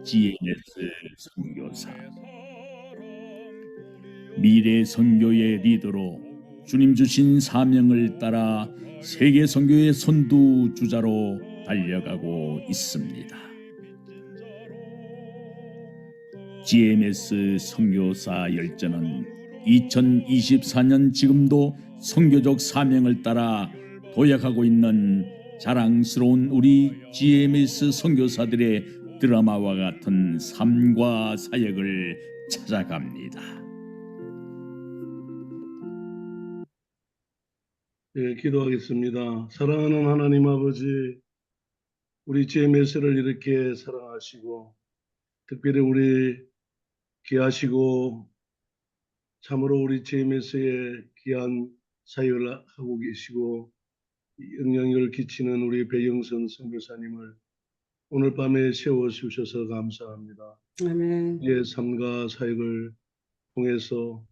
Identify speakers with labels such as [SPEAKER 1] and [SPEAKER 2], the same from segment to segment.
[SPEAKER 1] GMS 선교사. 미래 선교의 리더로 주님 주신 사명을 따라 세계 선교의 선두주자로 달려가고 있습니다. GMS 선교사 열전은 2024년 지금도 선교적 사명을 따라 도약하고 있는 자랑스러운 우리 GMS 선교사들의 드라마와 같은 삶과 사역을 찾아갑니다.
[SPEAKER 2] 네, 기도하겠습니다. 사랑하는 하나님 아버지, 우리 GMS를 이렇게 사랑하시고 특별히 우리 귀하시고 참으로 우리 GMS에 귀한 사역을 하고 계시고 영향력을 끼치는 우리 배영선 선교사님을 오늘 밤에 세워주셔서 감사합니다.
[SPEAKER 3] 아멘.
[SPEAKER 2] 예, 삶과 사역을 통해서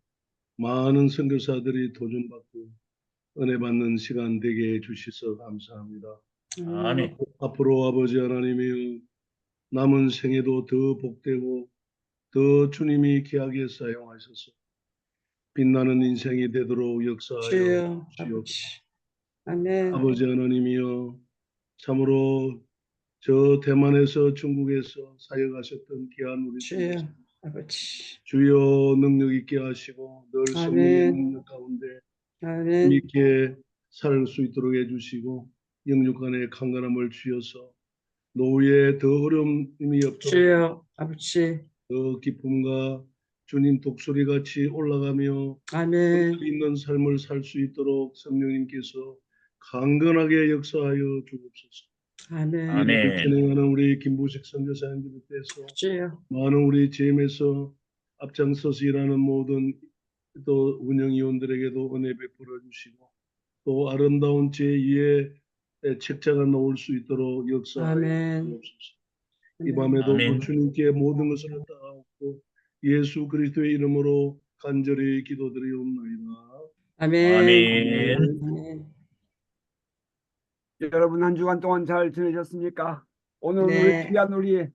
[SPEAKER 2] 많은 선교사들이 도전받고 은혜 받는 시간 되게 해주셔서 감사합니다.
[SPEAKER 1] 아멘.
[SPEAKER 2] 앞으로 아버지 하나님이 남은 생에도 더 복되고 더 주님이 귀하게 사용하셔서 빛나는 인생이 되도록 역사하여
[SPEAKER 3] 주여,
[SPEAKER 2] 주시옵소서.
[SPEAKER 3] 아멘.
[SPEAKER 2] 아버지 하나님이여, 참으로 저 대만에서 중국에서 사역하셨던 귀한 우리
[SPEAKER 3] 주여, 아버지.
[SPEAKER 2] 주여 능력 있게 하시고 늘 성령의
[SPEAKER 3] 아멘.
[SPEAKER 2] 능력 가운데
[SPEAKER 3] 아멘.
[SPEAKER 2] 있게 살 수 있도록 해주시고 영육간의 강건함을 주셔서 노후에 더 어려움이 없도록
[SPEAKER 3] 주여, 아버지.
[SPEAKER 2] 더 기쁨과 주님 독수리 같이 올라가며
[SPEAKER 3] 아멘.
[SPEAKER 2] 있는 삶을 살 수 있도록 성령님께서 강건하게 역사하여 주옵소서.
[SPEAKER 3] 아멘.
[SPEAKER 1] 아멘.
[SPEAKER 2] 진행하는 우리 김부식 선교사님들을 떼서
[SPEAKER 3] 주여.
[SPEAKER 2] 많은 우리 GM에서 앞장서서 일하는 모든 또 운영위원들에게도 은혜 베풀어 주시고 또 아름다운 제2의 책자가 나올 수 있도록 역사하여
[SPEAKER 3] 아멘.
[SPEAKER 2] 주옵소서. 이 밤에도
[SPEAKER 1] 아멘.
[SPEAKER 2] 주님께 모든 것을 다하고 예수 그리스도의 이름으로 간절히 기도드리옵나이다.
[SPEAKER 3] 아멘.
[SPEAKER 1] 아멘.
[SPEAKER 3] 아멘.
[SPEAKER 4] 여러분 한 주간 동안 잘 지내셨습니까? 오늘
[SPEAKER 3] 네.
[SPEAKER 4] 우리 귀한 우리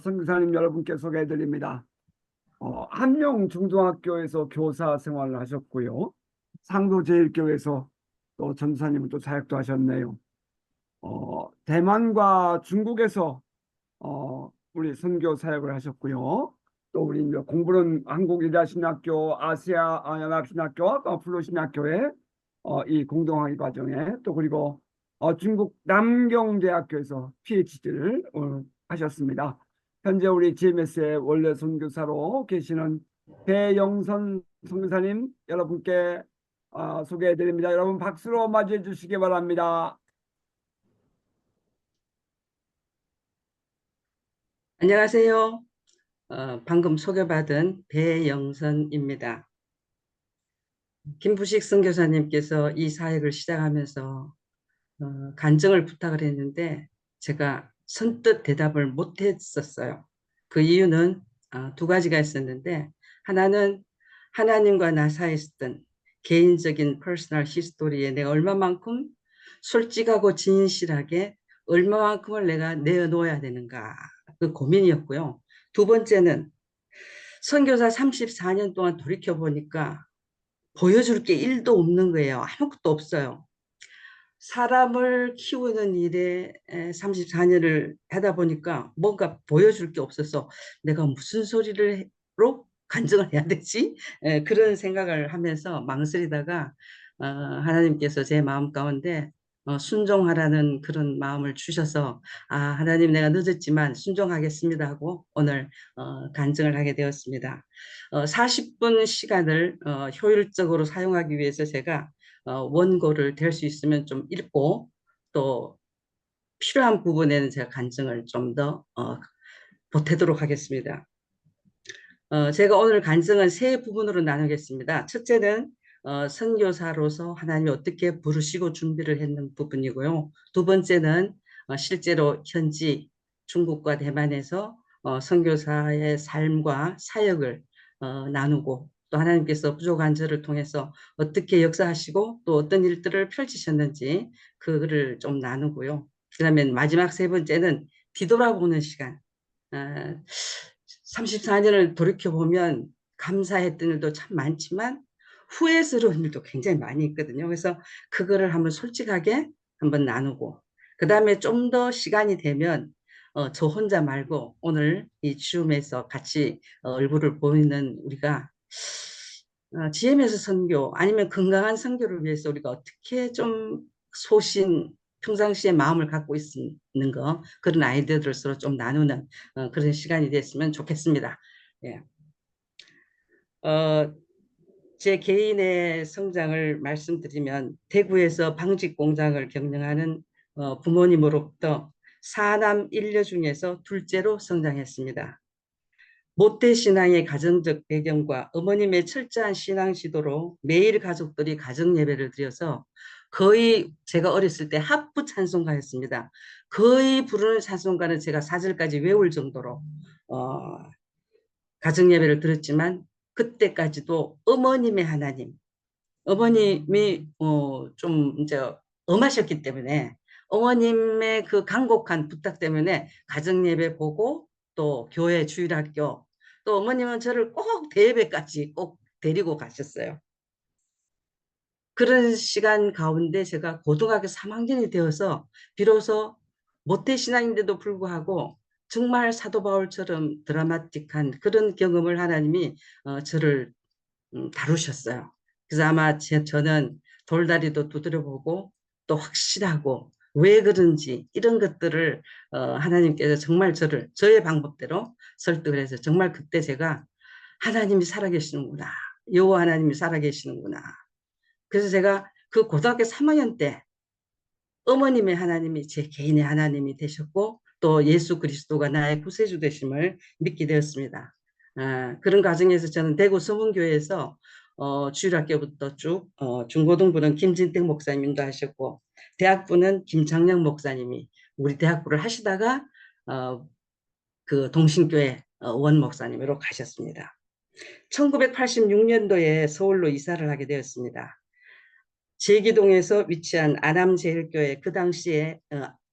[SPEAKER 4] 선교사님 여러분께 소개해드립니다. 함룡중등학교에서 교사 생활을 하셨고요. 상도제일교회에서 또 전사님은 또 사역도 하셨네요. 대만과 중국에서 우리 선교 사역을 하셨고요. 또 우리 이제 공부는 한국일야신학교, 아시아 연합신학교와 플로신학교의 이 공동학위 과정에 또 그리고 중국 남경대학교에서 PhD를 하셨습니다. 현재 우리 GMS의 원래 선교사로 계시는 배영선 선교사님 여러분께 소개해드립니다. 여러분 박수로 맞이해 주시기 바랍니다.
[SPEAKER 3] 안녕하세요. 방금 소개받은 배영선입니다. 김부식 선교사님께서 이 사역을 시작하면서 간증을 부탁을 했는데 제가 선뜻 대답을 못했었어요. 그 이유는 두 가지가 있었는데 하나는 하나님과 나 사이에 있었던 개인적인 퍼스널 히스토리에 내가 얼마만큼 솔직하고 진실하게 얼마만큼을 내가 내어놓아야 되는가 그 고민이었고요. 두 번째는 선교사 34년 동안 돌이켜보니까 보여줄 게 1도 없는 거예요. 아무것도 없어요. 사람을 키우는 일에 34년을 하다 보니까 뭔가 보여줄 게 없어서 내가 무슨 소리로 간증을 해야 되지? 그런 생각을 하면서 망설이다가 하나님께서 제 마음 가운데 순종하라는 그런 마음을 주셔서 하나님 내가 늦었지만 순종하겠습니다 하고 오늘 간증을 하게 되었습니다. 40분 시간을 효율적으로 사용하기 위해서 제가 원고를 될 수 있으면 좀 읽고 또 필요한 부분에는 제가 간증을 좀 더 보태도록 하겠습니다. 제가 오늘 간증은 세 부분으로 나누겠습니다. 첫째는 선교사로서 하나님이 어떻게 부르시고 준비를 했는 부분이고요. 두 번째는 실제로 현지 중국과 대만에서 선교사의 삶과 사역을 나누고 또 하나님께서 부족한 저를 통해서 어떻게 역사하시고 또 어떤 일들을 펼치셨는지 그거를 좀 나누고요. 그 다음에 마지막 세 번째는 뒤돌아보는 시간. 34년을 돌이켜보면 감사했던 일도 참 많지만 후회스러운 일도 굉장히 많이 있거든요. 그래서 그거를 한번 솔직하게 한번 나누고, 그 다음에 좀 더 시간이 되면 저 혼자 말고 오늘 이 줌에서 같이 얼굴을 보이는 우리가 GM에서 선교 아니면 건강한 선교를 위해서 우리가 어떻게 좀 소신 평상시에 마음을 갖고 있는 거, 그런 아이디어들을 서로 좀 나누는 그런 시간이 됐으면 좋겠습니다. 예. 제 개인의 성장을 말씀드리면 대구에서 방직 공장을 경영하는 부모님으로부터 4남 1녀 중에서 둘째로 성장했습니다. 모태신앙의 가정적 배경과 어머님의 철저한 신앙 지도로 매일 가족들이 가정 예배를 드려서 거의 제가 어렸을 때 합부 찬송가였습니다. 거의 부르는 찬송가는 제가 4절까지 외울 정도로 가정 예배를 드렸지만 그때까지도 어머님의 하나님, 어머님이 좀 이제 엄하셨기 때문에 어머님의 그 간곡한 부탁 때문에 가정 예배 보고 또 교회 주일학교, 또 어머님은 저를 꼭 대예배까지 꼭 데리고 가셨어요. 그런 시간 가운데 제가 고등학교 3학년이 되어서 비로소 모태신앙인데도 불구하고 정말 사도 바울처럼 드라마틱한 그런 경험을 하나님이 저를 다루셨어요. 그래서 아마 저는 돌다리도 두드려보고 또 확실하고 왜 그런지 이런 것들을 하나님께서 정말 저를 저의 방법대로 설득을 해서 정말 그때 제가 하나님이 살아계시는구나, 여호와 하나님이 살아계시는구나. 그래서 제가 그 고등학교 3학년 때 어머님의 하나님이 제 개인의 하나님이 되셨고 또 예수 그리스도가 나의 구세주 되심을 믿게 되었습니다. 그런 과정에서 저는 대구 서문교회에서 주일학교부터 쭉 중고등부는 김진택 목사님 인도하셨고 대학부는 김창녕 목사님이 우리 대학부를 하시다가 그 동신교회 원 목사님으로 가셨습니다. 1986년도에 서울로 이사를 하게 되었습니다. 제기동에서 위치한 아남제일교회, 그 당시에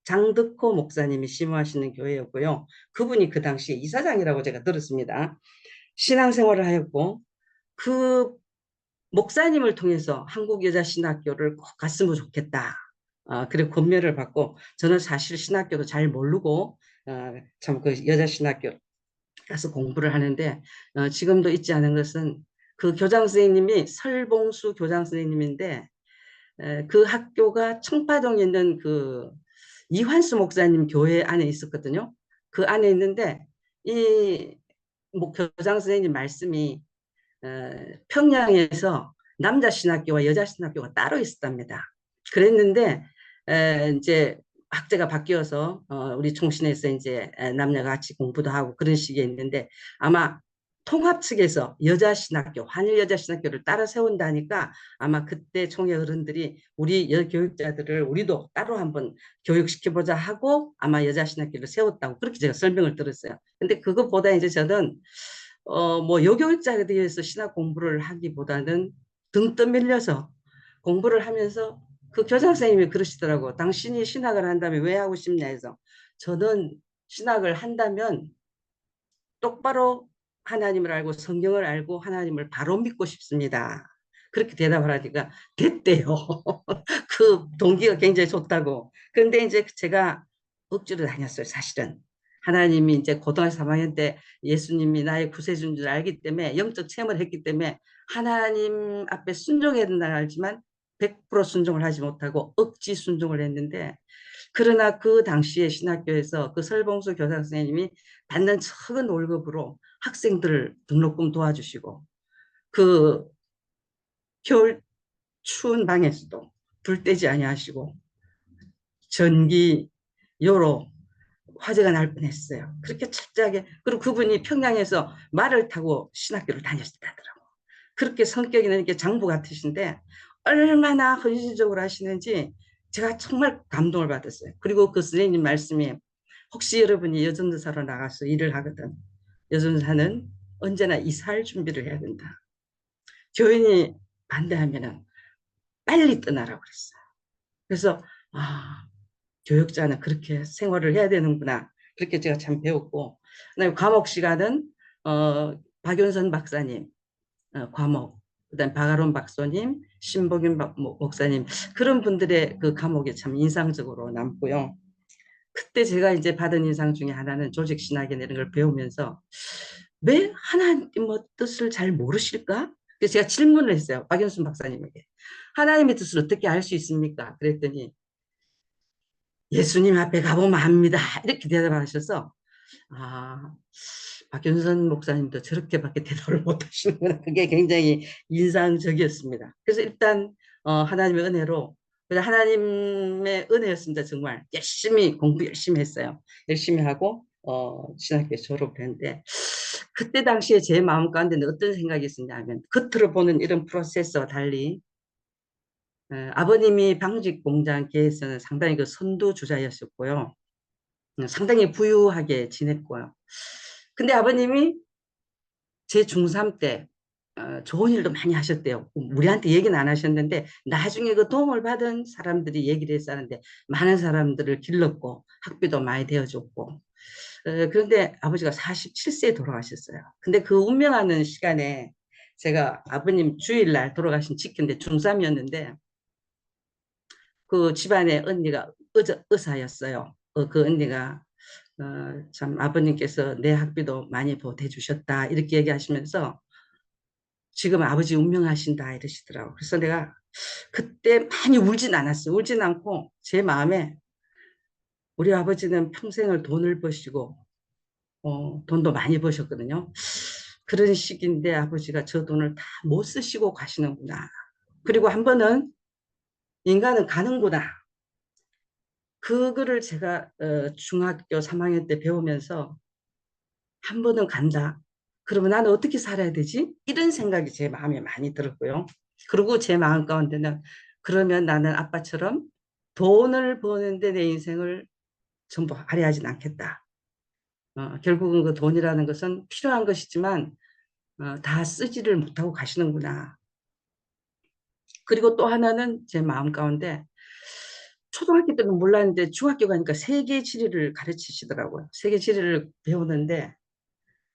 [SPEAKER 3] 장덕호 목사님이 심호하시는 교회였고요. 그분이 그 당시에 이사장이라고 제가 들었습니다. 신앙생활을 하였고 그 목사님을 통해서 한국여자신학교를 꼭 갔으면 좋겠다. 그리고 권면을 받고 저는 사실 신학교도 잘 모르고 참 그 여자신학교 가서 공부를 하는데 지금도 잊지 않은 것은 그 교장 선생님이 설봉수 교장 선생님인데 그 학교가 청파동에 있는 그 이환수 목사님 교회 안에 있었거든요. 그 안에 있는데 이 교장 선생님 말씀이 평양에서 남자 신학교와 여자 신학교가 따로 있었답니다. 그랬는데 이제 학제가 바뀌어서 우리 총신에서 이제 남녀가 같이 공부도 하고 그런 식이 있는데 아마 통합 측에서 여자 신학교, 한일 여자 신학교를 따로 세운다니까 아마 그때 총회 어른들이 우리 여교육자들을 우리도 따로 한번 교육시켜보자 하고 아마 여자 신학교를 세웠다고 그렇게 제가 설명을 들었어요. 근데 그것보다 이제 저는 뭐 여교육자에 대해서 신학 공부를 하기보다는 등 떠밀려서 공부를 하면서 그 교장 선생님이 그러시더라고. 당신이 신학을 한다면 왜 하고 싶냐 해서 저는 신학을 한다면 똑바로 하나님을 알고 성경을 알고 하나님을 바로 믿고 싶습니다. 그렇게 대답을 하니까 됐대요. 그 동기가 굉장히 좋다고. 그런데 이제 제가 억지로 다녔어요, 사실은. 하나님이 이제 고등학교 3학년 때 예수님이 나의 구세주인 줄 알기 때문에 영적 체험을 했기 때문에 하나님 앞에 순종해야 된다는 알지만 100% 순종을 하지 못하고 억지 순종을 했는데 그러나 그 당시에 신학교에서 그 설봉수 교장 선생님이 받는 적은 월급으로 학생들 등록금 도와주시고 그 겨울 추운 방에서도 불 떼지 아니하시고 전기 요로 화재가 날 뻔했어요. 그렇게 철저하게. 그리고 그분이 평양에서 말을 타고 신학교를 다녔다더라고. 그렇게 성격이 이렇게 장부 같으신데 얼마나 헌신적으로 하시는지 제가 정말 감동을 받았어요. 그리고 그 선생님 말씀이 혹시 여러분이 여전도사로 나가서 일을 하거든. 여전도사는 언제나 이사할 준비를 해야 된다. 교인이 반대하면 빨리 떠나라고 그랬어요. 그래서 교육자는 그렇게 생활을 해야 되는구나. 그렇게 제가 참 배웠고 그다음에 과목 시간은 박윤선 박사님 과목, 그다음 박아론 박사님, 신복윤 목사님 그런 분들의 그 과목이 참 인상적으로 남고요. 그때 제가 이제 받은 인상 중에 하나는 조직 신학이나 이런 걸 배우면서 왜 하나님의 뜻을 잘 모르실까? 그래서 제가 질문을 했어요. 박윤순 박사님에게. 하나님의 뜻을 어떻게 알 수 있습니까? 그랬더니 예수님 앞에 가보면 압니다. 이렇게 대답하셔서 아, 박윤선 목사님도 저렇게밖에 대답을 못 하시는구나. 그게 굉장히 인상적이었습니다. 그래서 일단 하나님의 은혜로 그냥 하나님의 은혜였습니다. 정말 열심히 공부 열심히 했어요. 열심히 하고 신학교 졸업했는데 그때 당시에 제 마음 가운데는 어떤 생각이 있었냐면 겉으로 보는 이런 프로세스와 달리 아버님이 방직 공장계에서는 상당히 그 선두주자였었고요. 상당히 부유하게 지냈고요. 근데 아버님이 제 중3 때 좋은 일도 많이 하셨대요. 우리한테 얘기는 안 하셨는데 나중에 그 도움을 받은 사람들이 얘기를 했었는데 많은 사람들을 길렀고 학비도 많이 되어줬고 그런데 아버지가 47세에 돌아가셨어요. 근데 그 운명하는 시간에 제가 아버님 주일날 돌아가신 직후인데 중3이었는데 그 집안에 언니가 의사였어요. 그 언니가 참 아버님께서 내 학비도 많이 보태주셨다 이렇게 얘기하시면서 지금 아버지 운명하신다 이러시더라고. 그래서 내가 그때 많이 울진 않았어요. 울진 않고 제 마음에 우리 아버지는 평생을 돈을 버시고 돈도 많이 버셨거든요. 그런 시기인데 아버지가 저 돈을 다 못 쓰시고 가시는구나. 그리고 한 번은 인간은 가는구나. 그거를 제가 중학교 3학년 때 배우면서 한 번은 간다. 그러면 나는 어떻게 살아야 되지? 이런 생각이 제 마음에 많이 들었고요. 그리고 제 마음 가운데는 그러면 나는 아빠처럼 돈을 버는데 내 인생을 전부 할애하진 않겠다. 결국은 그 돈이라는 것은 필요한 것이지만 다 쓰지를 못하고 가시는구나. 그리고 또 하나는 제 마음 가운데 초등학교 때는 몰랐는데 중학교 가니까 세계 지리를 가르치시더라고요. 세계 지리를 배우는데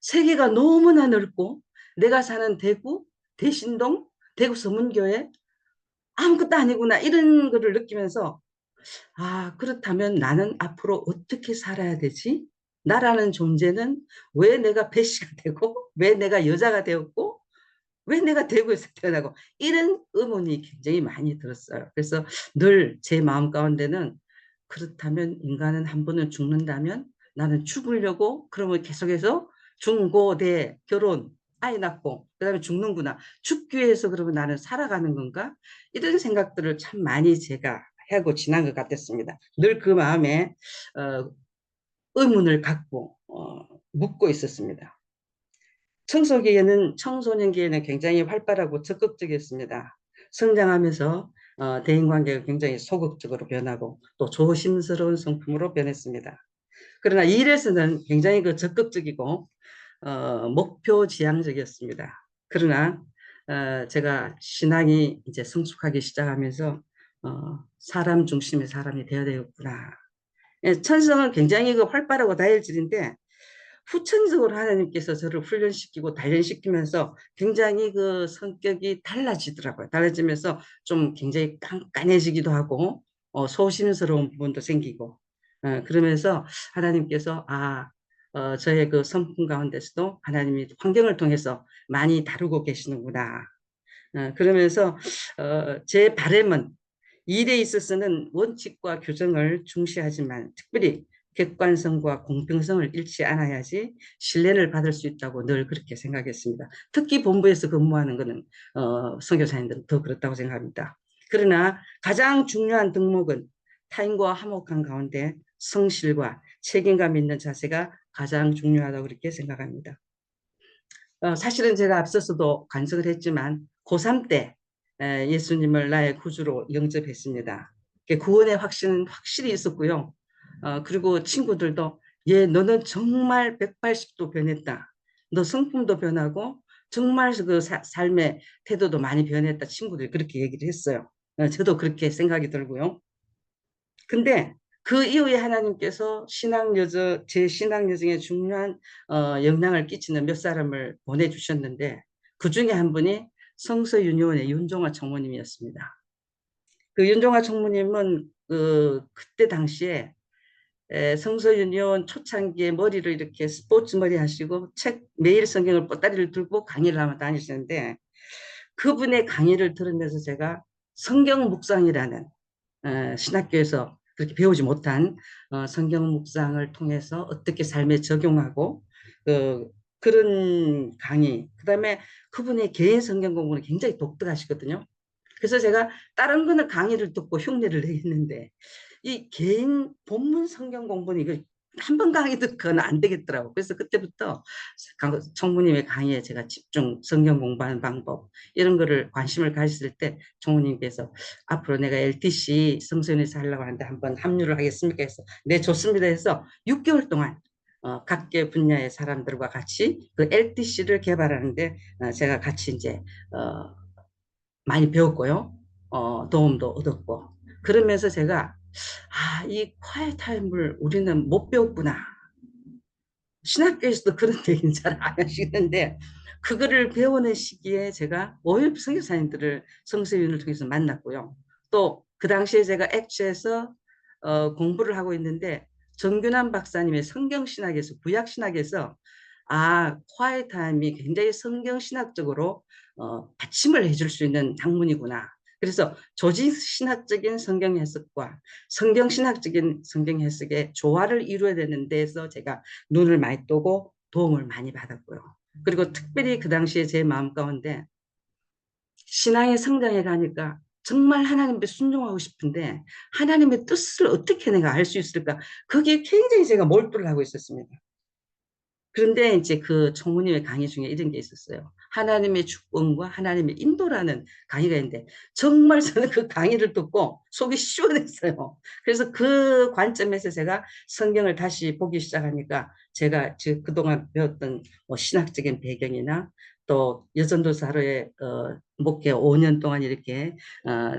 [SPEAKER 3] 세계가 너무나 넓고 내가 사는 대구, 대신동, 대구 서문교회 아무것도 아니구나 이런 거를 느끼면서 아 그렇다면 나는 앞으로 어떻게 살아야 되지? 나라는 존재는 왜 내가 배씨가 되고 왜 내가 여자가 되었고 왜 내가 대구에서 태어나고 이런 의문이 굉장히 많이 들었어요. 그래서 늘 제 마음 가운데는 그렇다면 인간은 한 번은 죽는다면 나는 죽으려고 그러면 계속해서 중고대 결혼 아이 낳고 그다음에 죽는구나. 죽기 위해서 그러면 나는 살아가는 건가? 이런 생각들을 참 많이 제가 하고 지난 것 같았습니다. 늘 그 마음에 의문을 갖고 묻고 있었습니다. 청소년기에는 굉장히 활발하고 적극적이었습니다. 성장하면서 대인관계가 굉장히 소극적으로 변하고 또 조심스러운 성품으로 변했습니다. 그러나 일에서는 굉장히 그 적극적이고 목표 지향적이었습니다. 그러나 제가 신앙이 이제 성숙하기 시작하면서 사람 중심의 사람이 되어야 되겠구나. 천성은 굉장히 그 활발하고 다혈질인데 후천적으로 하나님께서 저를 훈련시키고 단련시키면서 굉장히 그 성격이 달라지더라고요. 달라지면서 좀 굉장히 깐깐해지기도 하고 소심스러운 부분도 생기고 그러면서 하나님께서 저의 그 성품 가운데서도 하나님이 환경을 통해서 많이 다루고 계시는구나. 그러면서 제 바람은 일에 있어서는 원칙과 규정을 중시하지만 특별히 객관성과 공평성을 잃지 않아야지 신뢰를 받을 수 있다고 늘 그렇게 생각했습니다. 특히 본부에서 근무하는 것은 선교사님들은 더 그렇다고 생각합니다. 그러나 가장 중요한 덕목은 타인과 화목한 가운데 성실과 책임감 있는 자세가 가장 중요하다고 그렇게 생각합니다. 사실은 제가 앞서서도 간증을 했지만 고3 때 예수님을 나의 구주로 영접했습니다. 구원의 확신은 확실히 있었고요. 그리고 친구들도 너는 정말 180도 변했다. 너 성품도 변하고 정말 그 삶의 태도도 많이 변했다. 친구들이 그렇게 얘기를 했어요. 저도 그렇게 생각이 들고요. 근데 그 이후에 하나님께서 제 신앙 여정에 중요한 영향을 끼치는 몇 사람을 보내주셨는데 그 중에 한 분이 성서윤희원의 윤종아 총무님이었습니다. 그 윤종아 총무님은 그때 당시에 성서윤희원 초창기에 머리를 이렇게 스포츠 머리 하시고 매일 성경을 보따리를 들고 강의를 하며 다니시는데 그분의 강의를 들으면서 제가 성경 묵상이라는 신학교에서 그렇게 배우지 못한 성경 묵상을 통해서 어떻게 삶에 적용하고 그런 강의, 그다음에 그분의 개인 성경 공부는 굉장히 독특하시거든요. 그래서 제가 다른 거는 강의를 듣고 흉내를 내겠는데 이 개인 본문 성경 공부는 이거 한 번 강의 듣고는 안 되겠더라고. 그래서 그때부터 총무님의 강의에 제가 집중 성경 공부하는 방법 이런 거를 관심을 가졌을 때 총무님께서 앞으로 내가 LTC 성서윤에서 하려고 하는데 한번 합류를 하겠습니까 해서 네 좋습니다 해서 6개월 동안 각계 분야의 사람들과 같이 그 LTC를 개발하는데 제가 같이 이제 많이 배웠고요. 도움도 얻었고 그러면서 제가 이 quiet time을 우리는 못 배웠구나. 신학교에서도 그런 얘기는 잘 안 하시는데 그거를 배우는 시기에 제가 오일부 선교사님들을 성서윤을 통해서 만났고요. 또 그 당시에 제가 액체에서 공부를 하고 있는데 정균환 박사님의 성경신학에서 구약신학에서 quiet time이 굉장히 성경신학적으로 받침을 해줄 수 있는 학문이구나. 그래서 조직신학적인 성경 해석과 성경신학적인 성경 해석의 조화를 이루어야 되는 데서 제가 눈을 많이 뜨고 도움을 많이 받았고요. 그리고 특별히 그 당시에 제 마음 가운데 신앙의 성장에 가니까 정말 하나님께 순종하고 싶은데 하나님의 뜻을 어떻게 내가 알 수 있을까? 거기에 굉장히 제가 몰두를 하고 있었습니다. 그런데 이제 그 총무님의 강의 중에 이런 게 있었어요. 하나님의 주권과 하나님의 인도라는 강의가 있는데 정말 저는 그 강의를 듣고 속이 시원했어요. 그래서 그 관점에서 제가 성경을 다시 보기 시작하니까 제가 그동안 배웠던 신학적인 배경이나 또 여전도사로의 목회 5년 동안 이렇게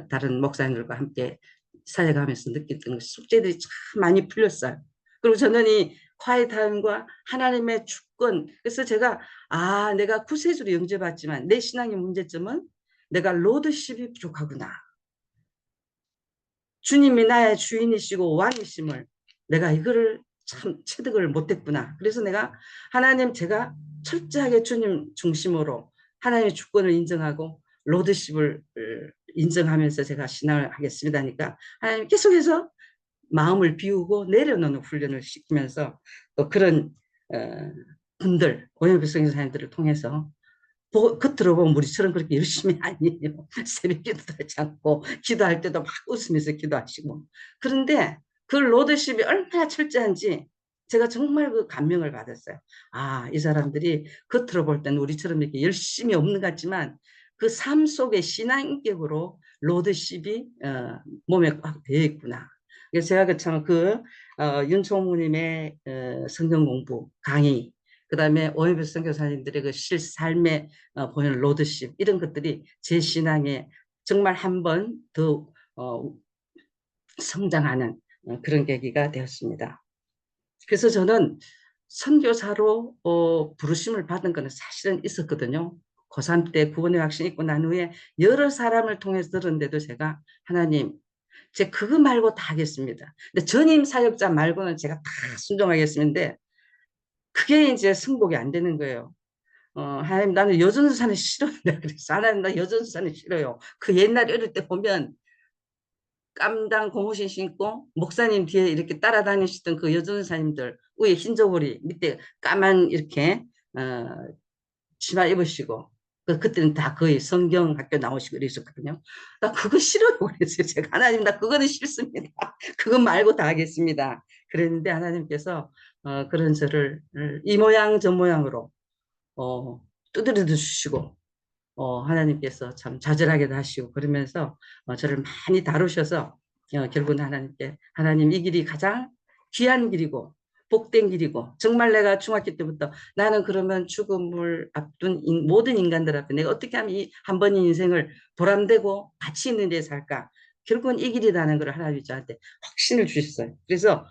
[SPEAKER 3] 다른 목사님들과 함께 사역하면서 느꼈던 숙제들이 참 많이 풀렸어요. 그리고 저는 이 콰이타임과 하나님의 주권. 그래서 제가 내가 구세주로 영접받지만 내 신앙의 문제점은 내가 로드십이 부족하구나. 주님이 나의 주인이시고 왕이심을 내가 이거를 참 체득을 못했구나. 그래서 내가 하나님 제가 철저하게 주님 중심으로 하나님의 주권을 인정하고 로드십을 인정하면서 제가 신앙을 하겠습니다 하니까 하나님 계속해서 마음을 비우고 내려놓는 훈련을 시키면서 또 그런 분들, 오영배 선교사님들을 통해서 겉으로 보면 우리처럼 그렇게 열심히 아니에요. 새벽 기도도 하지 않고 기도할 때도 막 웃으면서 기도하시고. 그런데 그 로드십이 얼마나 철저한지 제가 정말 그 감명을 받았어요. 이 사람들이 겉으로 볼 때는 우리처럼 이렇게 열심히 없는 것 같지만 그 삶 속의 신앙 인격으로 로드십이 몸에 꽉 배어 있구나. 그래서 제가 참 윤총무님의 성경 공부 강의, 그 다음에 오해배 선교사님들의 그 삶의 보이는 로드십 이런 것들이 제 신앙에 정말 한 번 더 성장하는 그런 계기가 되었습니다. 그래서 저는 선교사로 부르심을 받은 것은 사실은 있었거든요. 고3 때 구원의 확신 있고 난 후에 여러 사람을 통해서 들었는데도 제가 하나님 제가 그거 말고 다 하겠습니다. 근데 전임 사역자 말고는 제가 다 순종하겠습니다. 그게 이제 승복이 안 되는 거예요. 하나님 나는 여전수사는 싫어한다. 그래서 하나님 나 여전수사는 싫어요. 그 옛날에 어릴 때 보면 깜당 고무신 신고 목사님 뒤에 이렇게 따라다니시던 그 여전사님들 위에 흰 저고리 밑에 까만 이렇게 치마 입으시고 그때는 다 거의 성경 학교 나오시고 이러셨거든요. 나 그거 싫어요. 그랬어요. 제가 하나님 나 그거는 싫습니다. 그거 말고 다 하겠습니다. 그랬는데 하나님께서 그런 저를 이 모양 저 모양으로 두드려 주시고 하나님께서 참 좌절하게도 하시고 그러면서 저를 많이 다루셔서 결국은 하나님 이 길이 가장 귀한 길이고 복된 길이고 정말 내가 중학교 때부터 나는 그러면 죽음을 앞둔 모든 인간들 앞에 내가 어떻게 하면 한 번의 인생을 보람되고 가치 있는 데 살까 결국은 이 길이라는 걸 하나님이 저한테 확신을 주셨어요. 그래서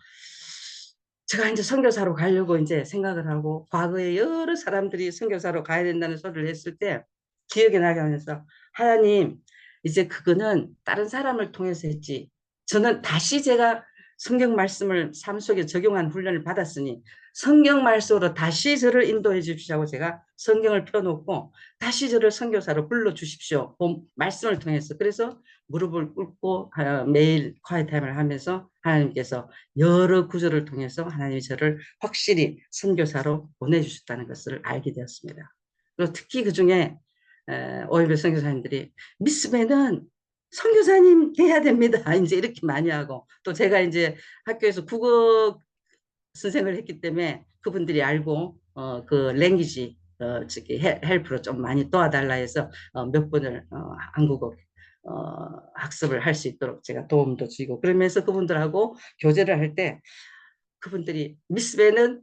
[SPEAKER 3] 제가 이제 선교사로 가려고 이제 생각을 하고, 과거에 여러 사람들이 선교사로 가야 된다는 소리를 했을 때 기억이 나게 하면서, 하나님, 이제 그거는 다른 사람을 통해서 했지, 저는 다시 제가 성경 말씀을 삶 속에 적용한 훈련을 받았으니 성경 말씀으로 다시 저를 인도해 주시자고 제가 성경을 펴놓고 다시 저를 선교사로 불러주십시오. 말씀을 통해서. 그래서 무릎을 꿇고 매일 quiet 타임을 하면서 하나님께서 여러 구절을 통해서 하나님이 저를 확실히 선교사로 보내주셨다는 것을 알게 되었습니다. 그리고 특히 그중에 오해배 선교사님들이 미스배는 선교사님 돼야 됩니다. 이제 이렇게 많이 하고, 또 제가 이제 학교에서 국어 선생을 했기 때문에 그분들이 알고 그 랭귀지 헬프로 좀 많이 도와달라 해서 몇 번을 한국어 학습을 할 수 있도록 제가 도움도 주고, 그러면서 그분들하고 교제를 할 때 그분들이 미스배는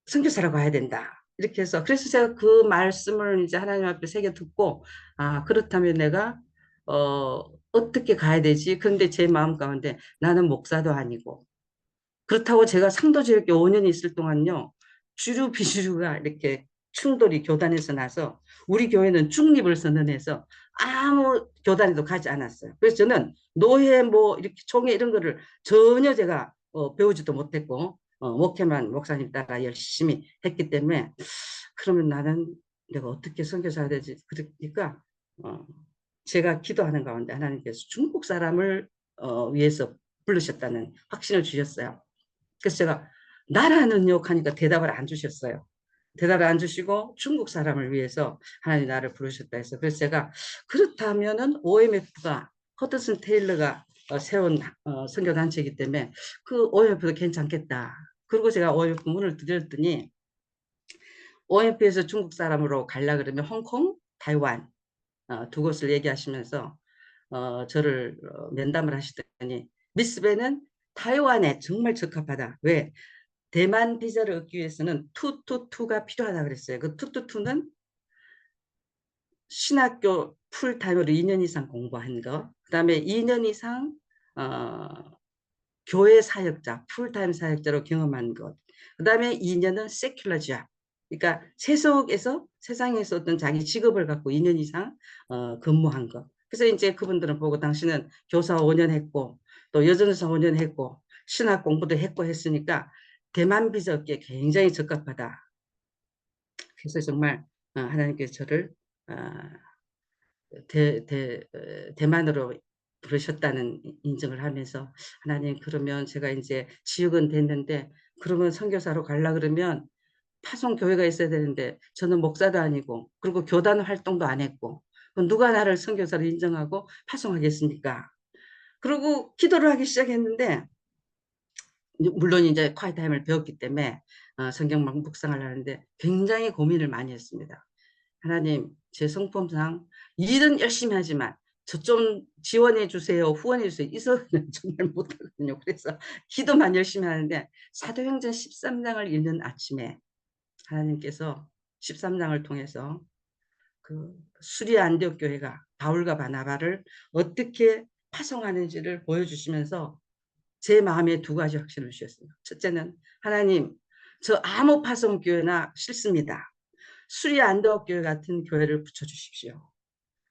[SPEAKER 3] 선교사라고 해야 된다, 이렇게 해서, 그래서 제가 그 말씀을 이제 하나님 앞에 새겨 듣고, 아, 그렇다면 내가 어떻게 가야 되지? 그런데 제 마음 가운데 나는 목사도 아니고, 그렇다고 제가 상도제일교 5년 있을 동안요, 주류 비주류가 이렇게 충돌이 교단에서 나서 우리 교회는 중립을 선언해서 아무 교단에도 가지 않았어요. 그래서 저는 노예 뭐 이렇게 총회 이런 거를 전혀 제가 배우지도 못했고 목회만 목사님 따라 열심히 했기 때문에, 그러면 나는 내가 어떻게 선교사가 되지? 그러니까 제가 기도하는 가운데 하나님께서 중국 사람을 위해서 부르셨다는 확신을 주셨어요. 그래서 제가 나라는 욕하니까 대답을 안 주셨어요. 대답을 안 주시고 중국 사람을 위해서 하나님 나를 부르셨다 해서, 그래서 제가 그렇다면은 OMF가 허드슨 테일러가 세운 선교단체이기 때문에 그 OMF도 괜찮겠다. 그리고 제가 OMF 문을 드렸더니 OMF에서 중국 사람으로 가려 그러면 홍콩, 타이완 두 곳을 얘기하시면서 저를 면담을 하시더니 미스배는 타이완에 정말 적합하다. 왜? 대만 비자를 얻기 위해서는 222가 필요하다 그랬어요. 그 222는 신학교 풀타임으로 2년 이상 공부한 거, 그 다음에 2년 이상 교회 사역자, 풀타임 사역자로 경험한 것, 그 다음에 2년은 세큘러 잡, 그러니까 세속에서, 세상에서 어떤 자기 직업을 갖고 2년 이상 근무한 것. 그래서 이제 그분들은 보고 당신은 교사 5년 했고 또 여전사 5년 했고 신학 공부도 했고 했으니까 대만 비자 얻기에 굉장히 적합하다. 그래서 정말 하나님께서 저를 대만으로 부르셨다는 인정을 하면서, 하나님, 그러면 제가 이제 지역은 됐는데 그러면 선교사로 가려 그러면 파송 교회가 있어야 되는데 저는 목사도 아니고 그리고 교단 활동도 안 했고 누가 나를 선교사로 인정하고 파송하겠습니까? 그리고 기도를 하기 시작했는데, 물론 이제 quiet 타임을 배웠기 때문에 성경만 묵상을 하는데 굉장히 고민을 많이 했습니다. 하나님, 제 성품상 일은 열심히 하지만 저 좀 지원해 주세요, 후원해 주세요, 이서는 정말 못하거든요. 그래서 기도만 열심히 하는데 사도행전 13장을 읽는 아침에 하나님께서 13장을 통해서 그 수리 안디옥 교회가 바울과 바나바를 어떻게 파송하는지를 보여주시면서 제 마음에 두 가지 확신을 주셨어요. 첫째는, 하나님, 저 아무 파송 교회나 싫습니다. 수리 안디옥 교회 같은 교회를 붙여주십시오.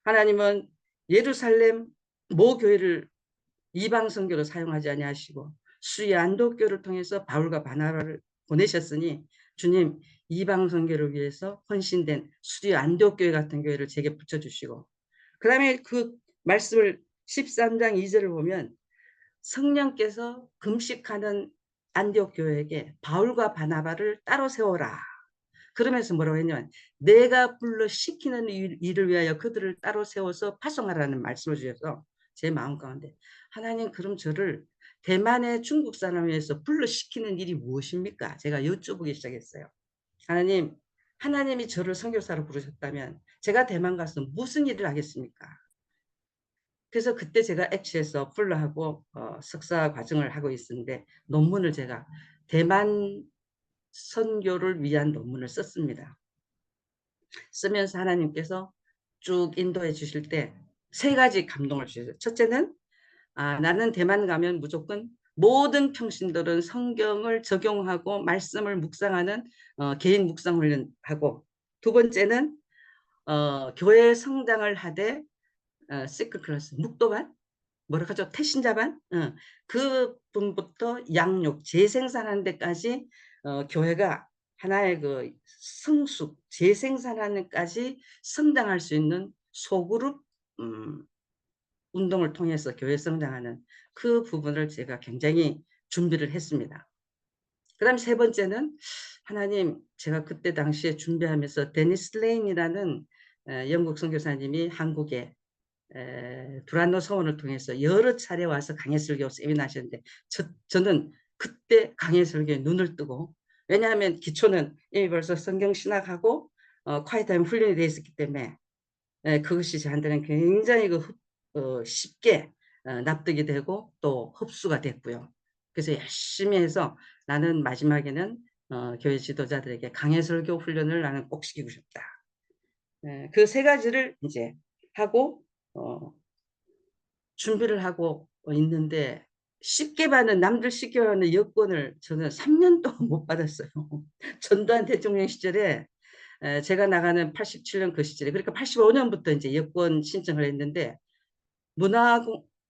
[SPEAKER 3] 하나님은 예루살렘 모 교회를 이방 선교로 사용하지 아니하시고 수리 안디옥 교회를 통해서 바울과 바나바를 보내셨으니 주님, 이방 선교를 위해서 헌신된 수리 안디옥 교회 같은 교회를 제게 붙여주시고, 그 다음에 그 말씀을 13장 2절을 보면 성령께서 금식하는 안디옥 교회에게 바울과 바나바를 따로 세워라. 그러면서 뭐라고 했냐면 내가 불러 시키는 일을 위하여 그들을 따로 세워서 파송하라는 말씀을 주셔서 제 마음 가운데, 하나님, 그럼 저를 대만의 중국 사람을 위해서 불러 시키는 일이 무엇입니까? 제가 여쭤보기 시작했어요. 하나님, 하나님이 저를 선교사로 부르셨다면 제가 대만 가서 무슨 일을 하겠습니까? 그래서 그때 제가 액취에서 풀러하고 석사 과정을 하고 있었는데 논문을 제가 대만 선교를 위한 논문을 썼습니다. 쓰면서 하나님께서 쭉 인도해 주실 때 세 가지 감동을 주셨어요. 첫째는 나는 대만 가면 무조건 모든 평신도는 성경을 적용하고 말씀을 묵상하는 개인 묵상 훈련하고, 두 번째는 교회 성당을 하되 시크 클래스 묵도반 뭐라 하죠? 태신자반 그 분부터 양육 재생산하는 데까지 교회가 하나의 그 성숙 재생산하는 데까지 성장할 수 있는 소그룹 운동을 통해서 교회 성장하는 그 부분을 제가 굉장히 준비를 했습니다. 그 다음 세 번째는 하나님, 제가 그때 당시에 준비하면서 데니스 레인이라는 영국 선교사님이 한국에 브란노 서원을 통해서 여러 차례 와서 강해설교 세미나 하셨는데 저는 그때 강해설교에 눈을 뜨고, 왜냐하면 기초는 이미 벌써 성경 신학하고 콰이타임 훈련이 되어 있었기 때문에 그것이 저한테는 굉장히 쉽게 납득이 되고 또 흡수가 됐고요. 그래서 열심히 해서 나는 마지막에는 교회 지도자들에게 강해설교 훈련을 나는 꼭 시키고 싶다. 그 세 가지를 이제 하고 준비를 하고 있는데, 쉽게 받는 남들 쉽게 받는 여권을 저는 3년 동안 못 받았어요. 전두환 대통령 시절에 제가 나가는 87년 그 시절에, 그러니까 85년부터 이제 여권 신청을 했는데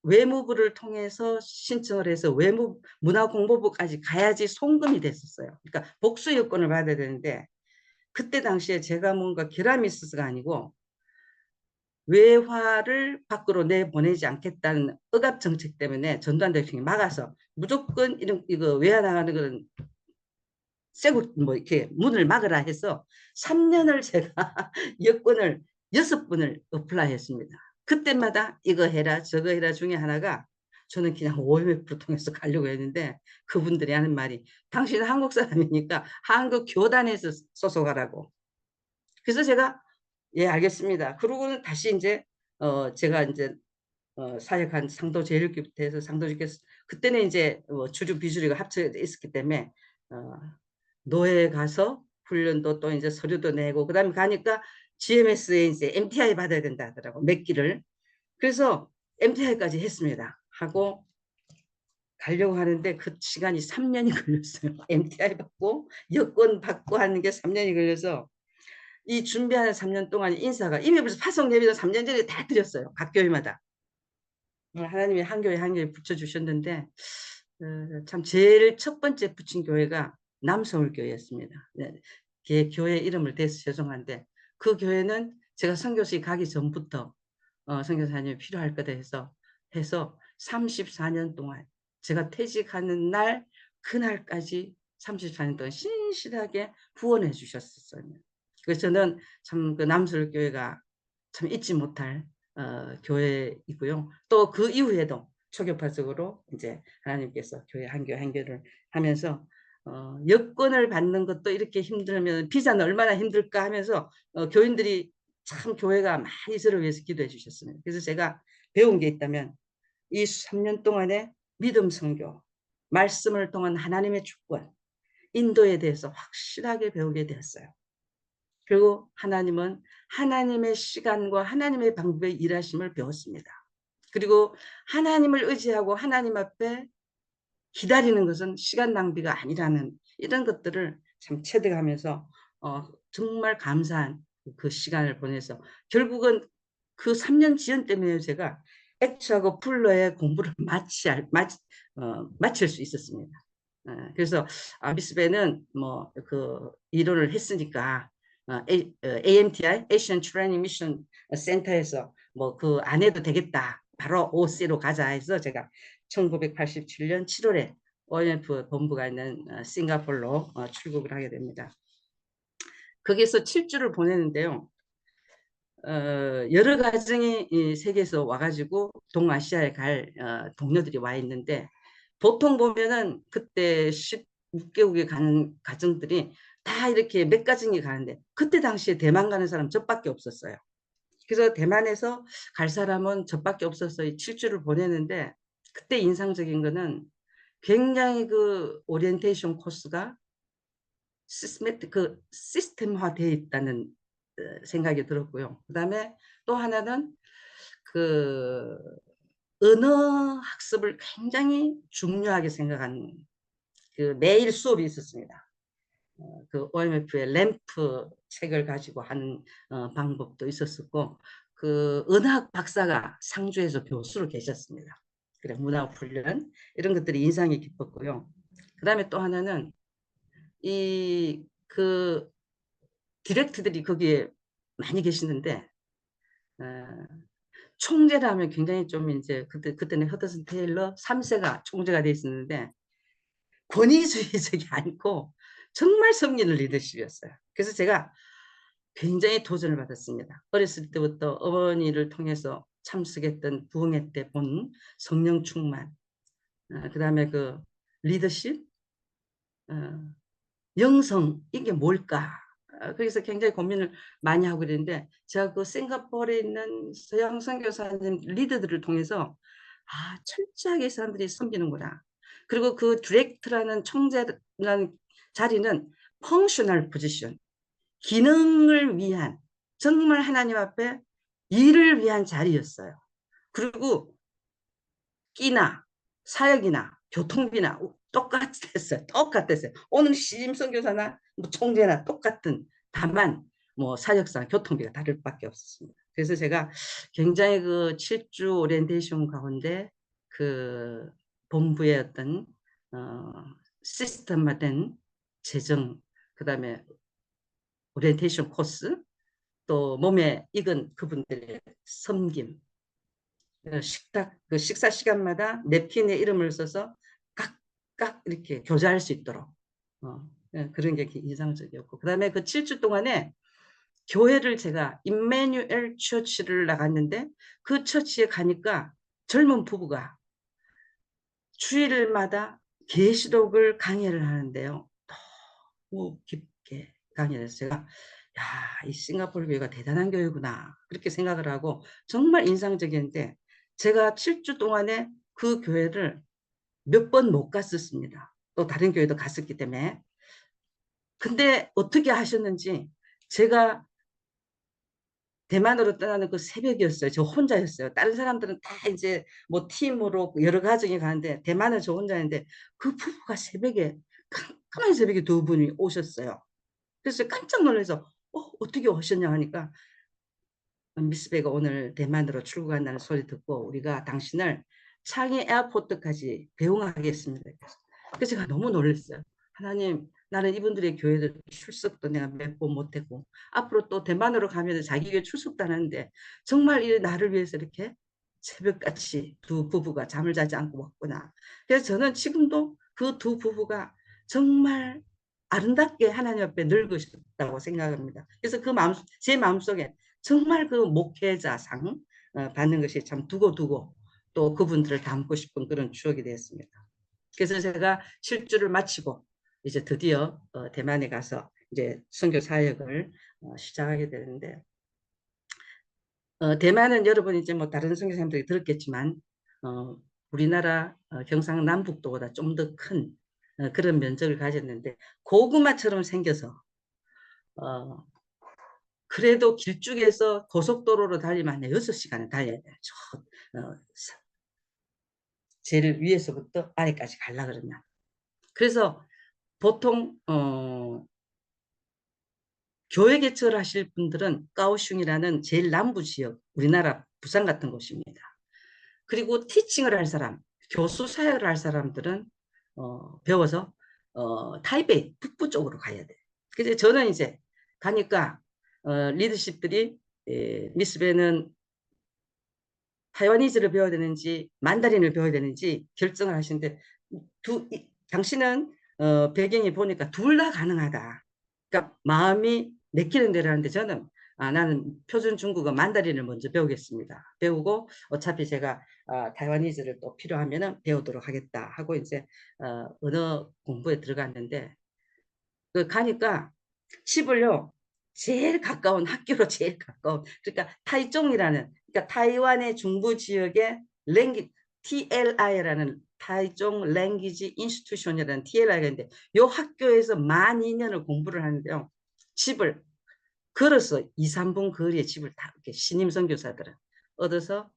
[SPEAKER 3] 외무부를 통해서 신청을 해서 문화공보부까지 가야지 송금이 됐었어요. 그러니까 복수 여권을 받아야 되는데, 그때 당시에 제가 뭔가 게라미스가 아니고 외화를 밖으로 내보내지 않겠다는 억압 정책 때문에 전두환 대통령이 막아서 무조건 이거 외화 나가는 그런 쇠고 뭐 이렇게 문을 막으라 해서 3년을 제가 여권을 6번을 어플라이했습니다. 그때마다 이거 해라 저거 해라 중에 하나가, 저는 그냥 OMF를 통해서 가려고 했는데 그분들이 하는 말이 당신은 한국 사람이니까 한국 교단에서 소속하라고. 그래서 제가 예 알겠습니다. 그러고는 다시 이제 제가 이제 사역한 상도 제일교부터 해서 상도주께서 그때는 이제 주류 비주류가 합쳐져 있었기 때문에 노예 가서 훈련도 또 이제 서류도 내고, 그다음에 가니까 GMS에 이제 MTI 받아야 된다 하더라고, 몇 기를. 그래서 MTI까지 했습니다. 하고 가려고 하는데 그 시간이 3년이 걸렸어요. MTI 받고 여권 받고 하는 게 3년이 걸려서 이 준비하는 3년 동안 인사가 이미 벌써 파송 예비도 3년 전에 다 드렸어요. 각 교회마다. 하나님이 한 교회 한 교회 붙여주셨는데 참 제일 첫 번째 붙인 교회가 남서울교회였습니다. 네, 교회 이름을 대서 죄송한데 그 교회는 제가 선교수에 가기 전부터 선교사님이 필요할 거다 해서 34년 동안 제가 퇴직하는 날 그날까지 34년 동안 신실하게 후원해 주셨었어요. 그래서 저는 참 그 남서울교회가 참 잊지 못할 교회이고요. 또 그 이후에도 초교파적으로 이제 하나님께서 교회 한 교회 한 교회를 하면서 여권을 받는 것도 이렇게 힘들면 비자는 얼마나 힘들까 하면서 교인들이 참 교회가 많이 저를 위해서 기도해 주셨습니다. 그래서 제가 배운 게 있다면 이 3년 동안의 믿음 선교, 말씀을 통한 하나님의 주권, 인도에 대해서 확실하게 배우게 되었어요. 그리고 하나님은 하나님의 시간과 하나님의 방법의 일하심을 배웠습니다. 그리고 하나님을 의지하고 하나님 앞에 기다리는 것은 시간 낭비가 아니라는 이런 것들을 참 체득하면서 정말 감사한 그 시간을 보내서 결국은 그 3년 지연 때문에 제가 액추하고 풀러의 공부를 마칠 수 있었습니다. 그래서 미스베는 뭐 그 이론을 했으니까 AMTI, Asian Training Mission Center에서 뭐 그 안 해도 되겠다. 바로 OC로 가자 해서 제가 1987년 7월에 OMF 본부가 있는 싱가포르로 출국을 하게 됩니다. 거기서 7주를 보내는데요. 여러 가정이 세계에서 와가지고 동아시아에 갈 동료들이 와 있는데, 보통 보면은 그때 16개국에 가는 가정들이 다 이렇게 몇 가정이 가는데 그때 당시에 대만 가는 사람 저밖에 없었어요. 그래서 대만에서 갈 사람은 저밖에 없었어요. 7주를 보내는데 그때 인상적인 거는 굉장히 그 오리엔테이션 코스가 시스템화되어 있다는 생각이 들었고요. 그다음에 또 하나는 그 언어 학습을 굉장히 중요하게 생각한 그 매일 수업이 있었습니다. 그 OMF의 램프 책을 가지고 하는 방법도 있었고, 그 언어학 박사가 상주에서 교수로 계셨습니다. 그래, 문학 훈련 이런 것들이 인상이 깊었고요. 그다음에 또 하나는 이 그 디렉트들이 거기에 많이 계시는데, 총재라면 굉장히 좀 이제 그때는 허드슨 테일러 3세가 총재가 돼 있었는데 권위주의적이 않고 정말 섬기는 리더십이었어요. 그래서 제가 굉장히 도전을 받았습니다. 어렸을 때부터 어머니를 통해서 참석했던 부흥회 때 본 성령 충만, 그다음에 그 리더십, 영성 이게 뭘까? 그래서 굉장히 고민을 많이 하고 그랬는데 제가 그 싱가포르에 있는 서양 선교사님 리더들을 통해서 철저하게 이 사람들이 섬기는구나. 그리고 그 디렉트라는 총재라는 자리는 펑셔널 포지션, 기능을 위한, 정말 하나님 앞에 일을 위한 자리였어요. 그리고 끼나 사역이나 교통비나 똑같았어요. 똑같았어요. 오늘 시임 선교사나 뭐 총재나 똑같은, 다만 뭐 사역상 교통비가 다를 밖에 없었습니다. 그래서 제가 굉장히 그 7주 오리엔테이션 가운데 그 본부의 어떤 시스템화된 재정, 그다음에 오리엔테이션 코스, 또 몸에 익은 그분들의 섬김, 그 식사 시간마다 냅킨에 이름을 써서 각각 이렇게 교제할 수 있도록 그런 게 인상적이었고, 그다음에 그 7주 동안에 교회를 제가 임마누엘 처치를 나갔는데 그 처치에 가니까 젊은 부부가 주일마다 계시록을 강의를 하는데요. 너무 깊게 강의를 했어요. 제가 이 싱가포르 교회가 대단한 교회구나 그렇게 생각을 하고 정말 인상적이었는데, 제가 7주 동안에 그 교회를 몇 번 못 갔었습니다. 또 다른 교회도 갔었기 때문에. 근데 어떻게 하셨는지, 제가 대만으로 떠나는 그 새벽이었어요. 저 혼자였어요. 다른 사람들은 다 이제 뭐 팀으로 여러 가정이 가는데 대만은 저 혼자였는데 그 부부가 새벽에, 깜깜한 새벽에 두 분이 오셨어요. 그래서 깜짝 놀라서 어떻게 오셨냐 하니까, 미스 베가 오늘 대만으로 출국한다는 소리 듣고 우리가 당신을 창의 에어포트까지 배웅하겠습니다. 그래서 제가 너무 놀랐어요. 하나님, 나는 이분들의 교회들 출석도 내가 몇 번 못했고 앞으로 또 대만으로 가면 자기 교회 출석도 하는데 정말 이 나를 위해서 이렇게 새벽같이 두 부부가 잠을 자지 않고 왔구나. 그래서 저는 지금도 그 두 부부가 정말 아름답게 하나님 앞에 늙으셨다고 생각합니다. 그래서 그 마음, 제 마음속에 정말 그 목회자상 받는 것이 참 두고두고 또 그분들을 닮고 싶은 그런 추억이 되었습니다. 그래서 제가 7주를 마치고 이제 드디어 대만에 가서 이제 선교 사역을 시작하게 되는데, 대만은 여러분이 이제 뭐 다른 선교사님들이 들었겠지만 우리나라 경상남북도보다 좀 더 큰 그런 면적을 가졌는데 고구마처럼 생겨서 그래도 길쭉에서 고속도로로 달리면 한 6시간을 달려야 돼요. 제일 위에서부터 아래까지 가려고 그러면. 그래서 보통 교회 개척을 하실 분들은 까오슝이라는 제일 남부 지역, 우리나라 부산 같은 곳입니다. 그리고 티칭을 할 사람, 교수 사역을 할 사람들은 배워서 타이베이 북부 쪽으로 가야 돼요. 그래서 저는 이제 가니까 리더십들이 미스베는 타이와니즈를 배워야 되는지 만다린을 배워야 되는지 결정을 하시는데, 당신은 배경이 보니까 둘 다 가능하다. 그러니까 마음이 내키는 대로 하는데 저는 나는 표준 중국어 만다린을 먼저 배우겠습니다. 배우고 어차피 제가 타이와니즈를 또 필요하면은 배우도록 하겠다 하고 이제 언어 공부에 들어갔는데, 그 가니까 집을요 제일 가까운 학교로 제일 가까운, 그러니까 타이종이라는, 그러니까 타이완의 중부 지역의 TLI라는 타이종 랭귀지 인스티튜션이라는 TLI가 있는데 이 학교에서 만 2년을 공부를 하는데요. 집을 걸어서 2, 3분 거리에 집을 다 이렇게 신임 선교사들은 얻어서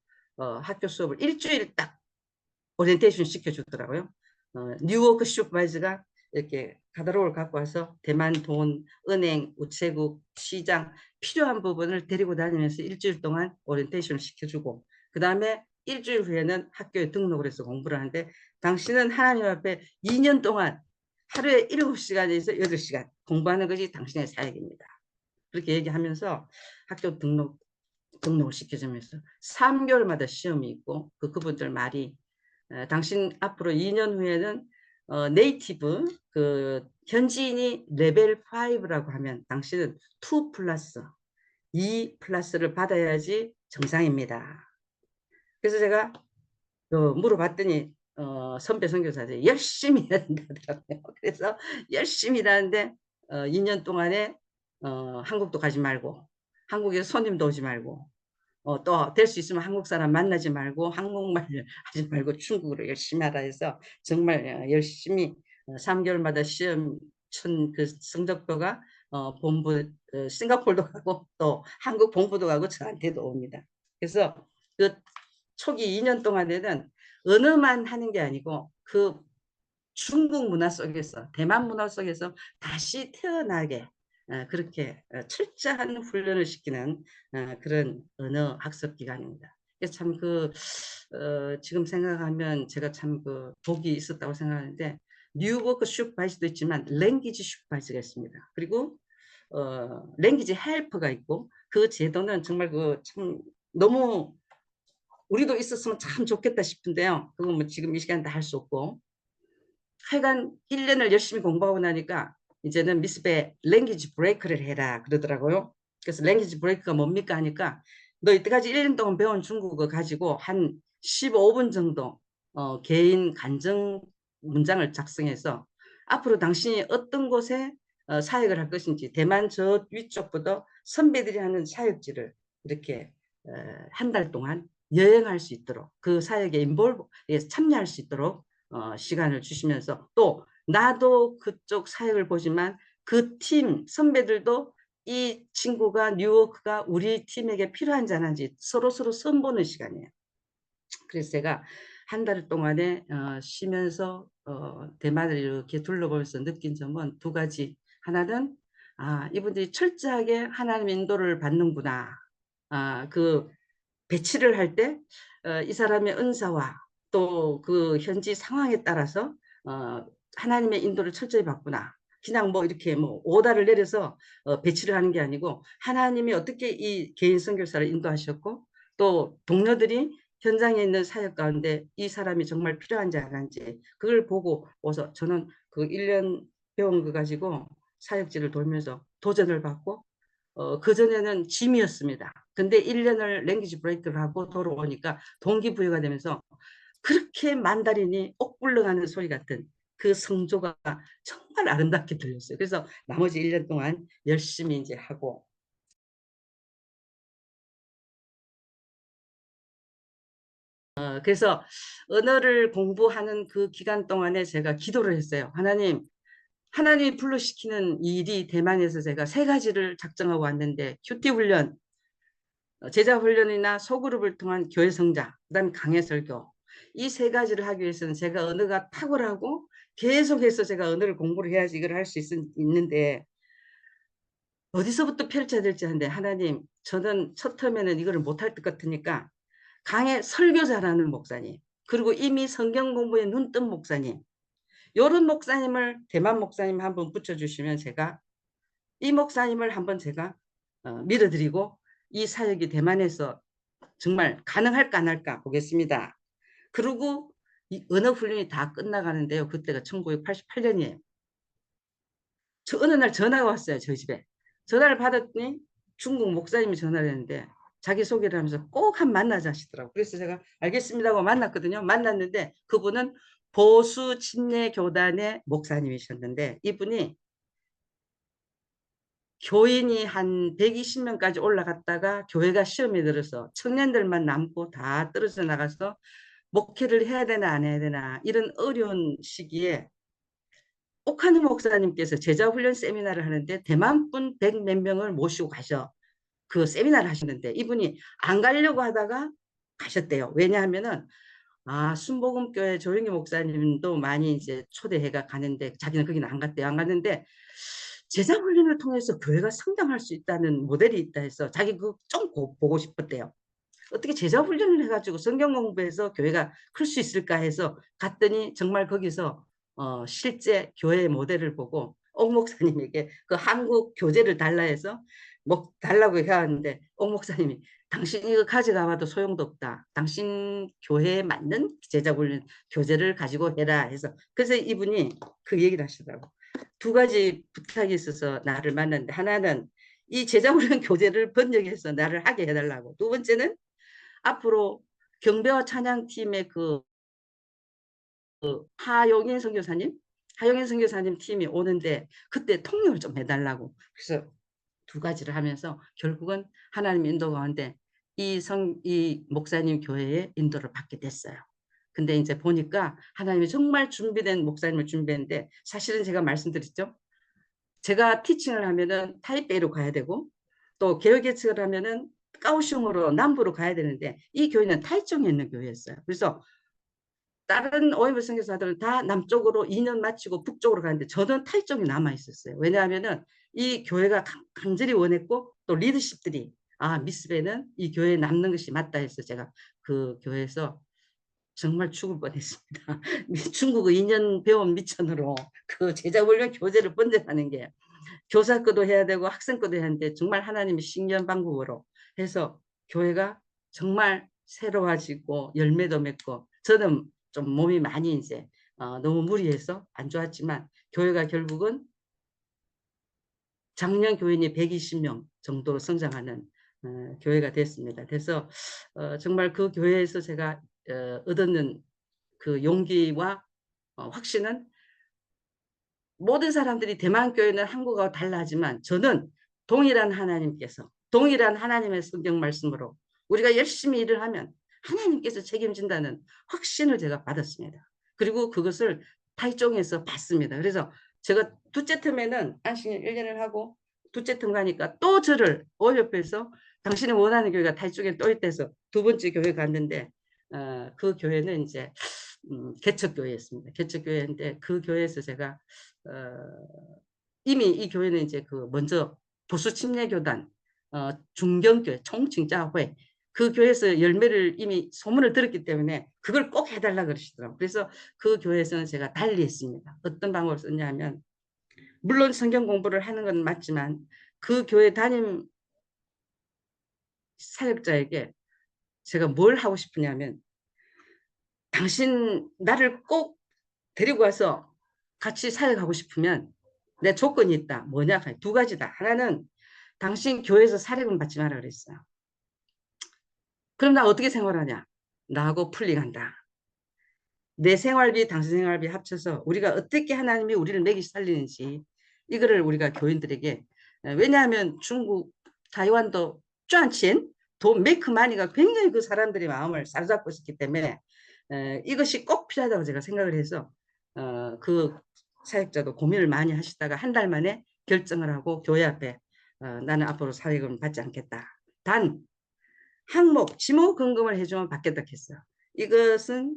[SPEAKER 3] 학교 수업을 일주일 딱 오리엔테이션 시켜주더라고요. 뉴워크 슈퍼바이저가 이렇게 카탈로그를 갖고 와서 대만 돈, 은행, 우체국, 시장 필요한 부분을 데리고 다니면서 일주일 동안 오리엔테이션을 시켜주고 그 다음에 일주일 후에는 학교에 등록을 해서 공부를 하는데 당신은 하나님 앞에 2년 동안 하루에 7시간에서 8시간 공부하는 것이 당신의 사역입니다. 그렇게 얘기하면서 학교 등록을 시켜주면서 3개월마다 시험이 있고 그분들 말이 당신 앞으로 2년 후에는 네이티브 그 현지인이 레벨 5라고 하면 당신은 2 플러스 2 플러스를 받아야지 정상입니다. 그래서 제가 물어봤더니 선배 선교사들이 열심히 해야 된다더라고요. 그래서 열심히 일하는데 2년 동안에 한국도 가지 말고 한국에 손님도 오지 말고 또 될 수 있으면 한국 사람 만나지 말고 한국말 하지 말고 중국어로 열심히 하라 해서 정말 열심히 3개월마다 시험 천 그 성적표가 본부 싱가포르도 가고 또 한국 본부도 가고 저한테도 옵니다. 그래서 그 초기 2년 동안에는 언어만 하는 게 아니고 그 중국 문화 속에서 대만 문화 속에서 다시 태어나게 그렇게 철저한 훈련을 시키는 그런 언어 학습 기간입니다. 그래서 참 지금 생각하면 제가 참 복이 있었다고 생각하는데 뉴워크 슈퍼바이저도 있지만 랭귀지 슈퍼바이저가 있습니다. 그리고 랭귀지 헬퍼가 있고 그 제도는 정말 참 너무 우리도 있었으면 참 좋겠다 싶은데요. 그건 뭐 지금 이 시간 다 할 수 없고 하여간 1년을 열심히 공부하고 나니까 이제는 미스배 랭귀지 브레이크를 해라 그러더라고요. 그래서 랭귀지 브레이크가 뭡니까 하니까 너 이때까지 1년 동안 배운 중국어 가지고 한 15분 정도 개인 간증 문장을 작성해서 앞으로 당신이 어떤 곳에 사역을 할 것인지 대만 저 위쪽부터 선배들이 하는 사역지를 이렇게 한 달 동안 여행할 수 있도록 그 사역에 참여할 수 있도록 시간을 주시면서 또 나도 그쪽 사역을 보지만 그 팀 선배들도 이 친구가 뉴워크가 우리 팀에게 필요한지 안 한지 서로 선보는 시간이에요. 그래서 제가 한 달 동안에 쉬면서 대만을 이렇게 둘러보면서 느낀 점은 두 가지. 하나는 이분들이 철저하게 하나님 인도를 받는구나. 그 배치를 할 때 이 사람의 은사와 또 그 현지 상황에 따라서 하나님의 인도를 철저히 받구나. 그냥 뭐 이렇게 뭐 오다를 내려서 배치를 하는 게 아니고 하나님이 어떻게 이 개인 선교사를 인도하셨고 또 동료들이 현장에 있는 사역 가운데 이 사람이 정말 필요한지 안 한지 그걸 보고 와서 저는 그 1년 배운 거 가지고 사역지를 돌면서 도전을 받고 그전에는 짐이었습니다. 근데 1년을 랭귀지 브레이크를 하고 돌아오니까 동기부여가 되면서 그렇게 만다린이 옥불러가는 소리 같은 그 성조가 정말 아름답게 들렸어요. 그래서 나머지 1년 동안 열심히 이제 하고 그래서 언어를 공부하는 그 기간 동안에 제가 기도를 했어요. 하나님이 불러시키는 일이 대만에서 제가 3가지를 작정하고 왔는데 큐티 훈련, 제자 훈련이나 소그룹을 통한 교회 성장, 그다음에 강해 설교. 이 3가지를 하기 위해서는 제가 언어가 탁월하고 계속해서 제가 언어를 공부를 해야지 이걸 할 수 있는데 어디서부터 펼쳐야 될지 하는데 하나님 저는 첫 텀에는 이거를 못할 것 같으니까 강해 설교 잘하는 목사님 그리고 이미 성경 공부에 눈뜬 목사님 이런 목사님을 대만 목사님 한번 붙여주시면 제가 이 목사님을 한번 제가 밀어드리고 이 사역이 대만에서 정말 가능할까 안 할까 보겠습니다. 그리고 이 언어 훈련이 다 끝나가는데요. 그때가 1988년이에요. 저 어느 날 전화가 왔어요. 저희 집에. 전화를 받았더니 중국 목사님이 전화를 했는데 자기소개를 하면서 꼭 한 만나자 하시더라고요. 그래서 제가 알겠습니다 하고 만났거든요. 만났는데 그분은 보수 침례 교단의 목사님이셨는데 이분이 교인이 한 120명까지 올라갔다가 교회가 시험에 들어서 청년들만 남고 다 떨어져 나가서 목회를 해야 되나 안 해야 되나 이런 어려운 시기에 옥하는 목사님께서 제자훈련 세미나를 하는데 대만분 100몇 명을 모시고 가셔 그 세미나를 하시는데 이분이 안 가려고 하다가 가셨대요. 왜냐하면은 순복음교회 조영기 목사님도 많이 이제 초대해가 가는데 자기는 거기는 안 갔대요. 안 갔는데 제자 훈련을 통해서 교회가 성장할 수 있다는 모델이 있다 해서 자기 그거 좀 보고 싶었대요. 어떻게 제자 훈련을 해가지고 성경 공부해서 교회가 클 수 있을까 해서 갔더니 정말 거기서 실제 교회의 모델을 보고 옥 목사님에게 그 한국 교재를 달라 해서 달라고 해왔는데 옥 목사님이 당신이 이거 가져가 봐도 소용도 없다. 당신 교회에 맞는 제자 훈련 교재를 가지고 해라 해서 그래서 이분이 그 얘기를 하시더라고. 두 가지 부탁이 있어서 나를 만났는데 하나는 이 제자 훈련 교재를 번역해서 나를 하게 해달라고. 두 번째는 앞으로 경배와 찬양팀의 그 하용인 선교사님 팀이 오는데 그때 통역을 좀 해달라고. 그래서 두 가지를 하면서 결국은 하나님 인도 가운데 이 목사님 교회에 인도를 받게 됐어요. 근데 이제 보니까 하나님이 정말 준비된 목사님을 준비했는데 사실은 제가 말씀드렸죠. 제가 티칭을 하면은 타이베이로 가야 되고 또 개혁예측을 하면은 까오슝으로 남부로 가야 되는데 이 교회는 타이쪽에 있는 교회였어요. 그래서 다른 오해부 선교사들은 다 남쪽으로 2년 마치고 북쪽으로 가는데 저는 타이쪽에 남아 있었어요. 왜냐하면은 이 교회가 간절히 원했고 또 리더십들이 미스베는 이 교회에 남는 것이 맞다 해서 제가 그 교회에서 정말 죽을 뻔했습니다. 중국어 2년 배운 미천으로 그 제자훈련 교재를 번역하는 게 교사 거도 해야 되고 학생 거도 해야 하는데 정말 하나님의 신견방법으로 해서 교회가 정말 새로워지고 열매도 맺고 저는 좀 몸이 많이 이제 너무 무리해서 안 좋았지만 교회가 결국은 작년 교인이 120명 정도로 성장하는 교회가 됐습니다. 그래서 정말 그 교회에서 제가 얻는 그 용기와 확신은 모든 사람들이 대만 교회는 한국어가 달라하지만 저는 동일한 하나님께서 동일한 하나님의 성경 말씀으로 우리가 열심히 일을 하면 하나님께서 책임진다는 확신을 제가 받았습니다. 그리고 그것을 타이종에서 받습니다. 그래서 제가 둘째 텀에는 안식년 1년을 하고 둘째 텀 가니까 또 저를 오협해서 당신이 원하는 교회가 타이쪽에 또 있대서 두 번째 교회 갔는데 그 교회는 이제 개척교회였습니다. 개척교회인데 그 교회에서 제가 이미 이 교회는 이제 그 먼저 보수 침례교단 중경교회 총칭자회 그 교회에서 열매를 이미 소문을 들었기 때문에 그걸 꼭 해달라 그러시더라고요. 그래서 그 교회에서는 제가 달리 했습니다. 어떤 방법을 썼냐면 물론 성경 공부를 하는 건 맞지만 그 교회 담임 사역자에게 제가 뭘 하고 싶으냐면 당신 나를 꼭 데리고 와서 같이 사역하고 싶으면 내 조건이 있다. 뭐냐? 두 가지다. 하나는 당신 교회에서 사례금 받지 마라 그랬어요. 그럼 나 어떻게 생활하냐? 나하고 풀링한다. 내 생활비, 당신 생활비 합쳐서 우리가 어떻게 하나님이 우리를 먹이 살리는지 이거를 우리가 교인들에게 왜냐하면 중국, 타이완도 쫀친 돈 메이크 마니가 굉장히 그 사람들의 마음을 사로잡고 있었기 때문에 이것이 꼭 필요하다고 제가 생각을 해서 그 사역자도 고민을 많이 하시다가 한 달 만에 결정을 하고 교회 앞에 나는 앞으로 사역을 받지 않겠다. 단 항목, 지목 금금을 해주면 받겠다 했어요. 이것은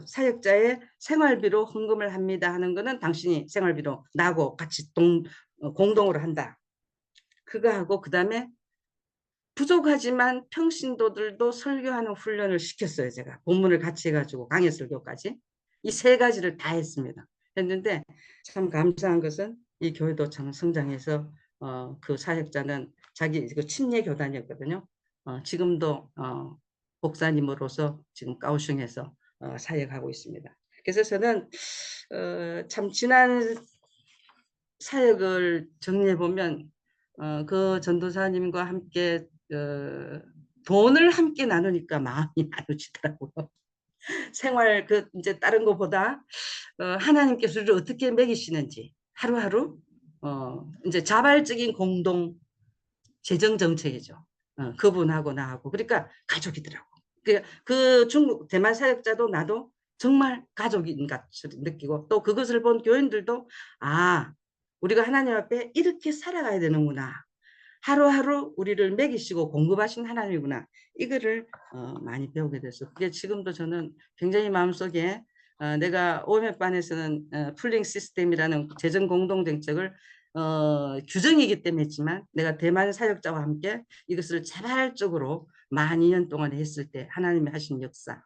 [SPEAKER 3] 사역자의 생활비로 헌금을 합니다 하는 것은 당신이 생활비로 나하고 같이 공동으로 한다. 그거 하고 그 다음에 부족하지만 평신도들도 설교하는 훈련을 시켰어요. 제가 본문을 같이 해가지고 강해 설교까지 이 세 가지를 다 했습니다. 했는데 참 감사한 것은 이 교회도 참 성장해서 그 사역자는 자기 그 침례 교단이었거든요. 지금도 목사님으로서 지금 까오슝에서 사역하고 있습니다. 그래서 저는 참 지난 사역을 정리해 보면 그 전도사님과 함께 돈을 함께 나누니까 마음이 나누시더라고요. 생활 그 이제 다른 것보다 하나님께서 우리를 어떻게 먹이시는지 하루하루 이제 자발적인 공동 재정 정책이죠. 그분하고 나하고 그러니까 가족이더라고. 그 중국 대만 사역자도 나도 정말 가족인 같이 느끼고 또 그것을 본 교인들도 우리가 하나님 앞에 이렇게 살아가야 되는구나. 하루하루 우리를 먹이시고 공급하신 하나님이구나. 이거를 많이 배우게 됐어요. 그게 지금도 저는 굉장히 마음속에 내가 오염반에서는 풀링 시스템이라는 재정 공동 정책을 규정이기 때문에 했지만 내가 대만 사역자와 함께 이것을 자발적으로 만 2년 동안 했을 때 하나님이 하신 역사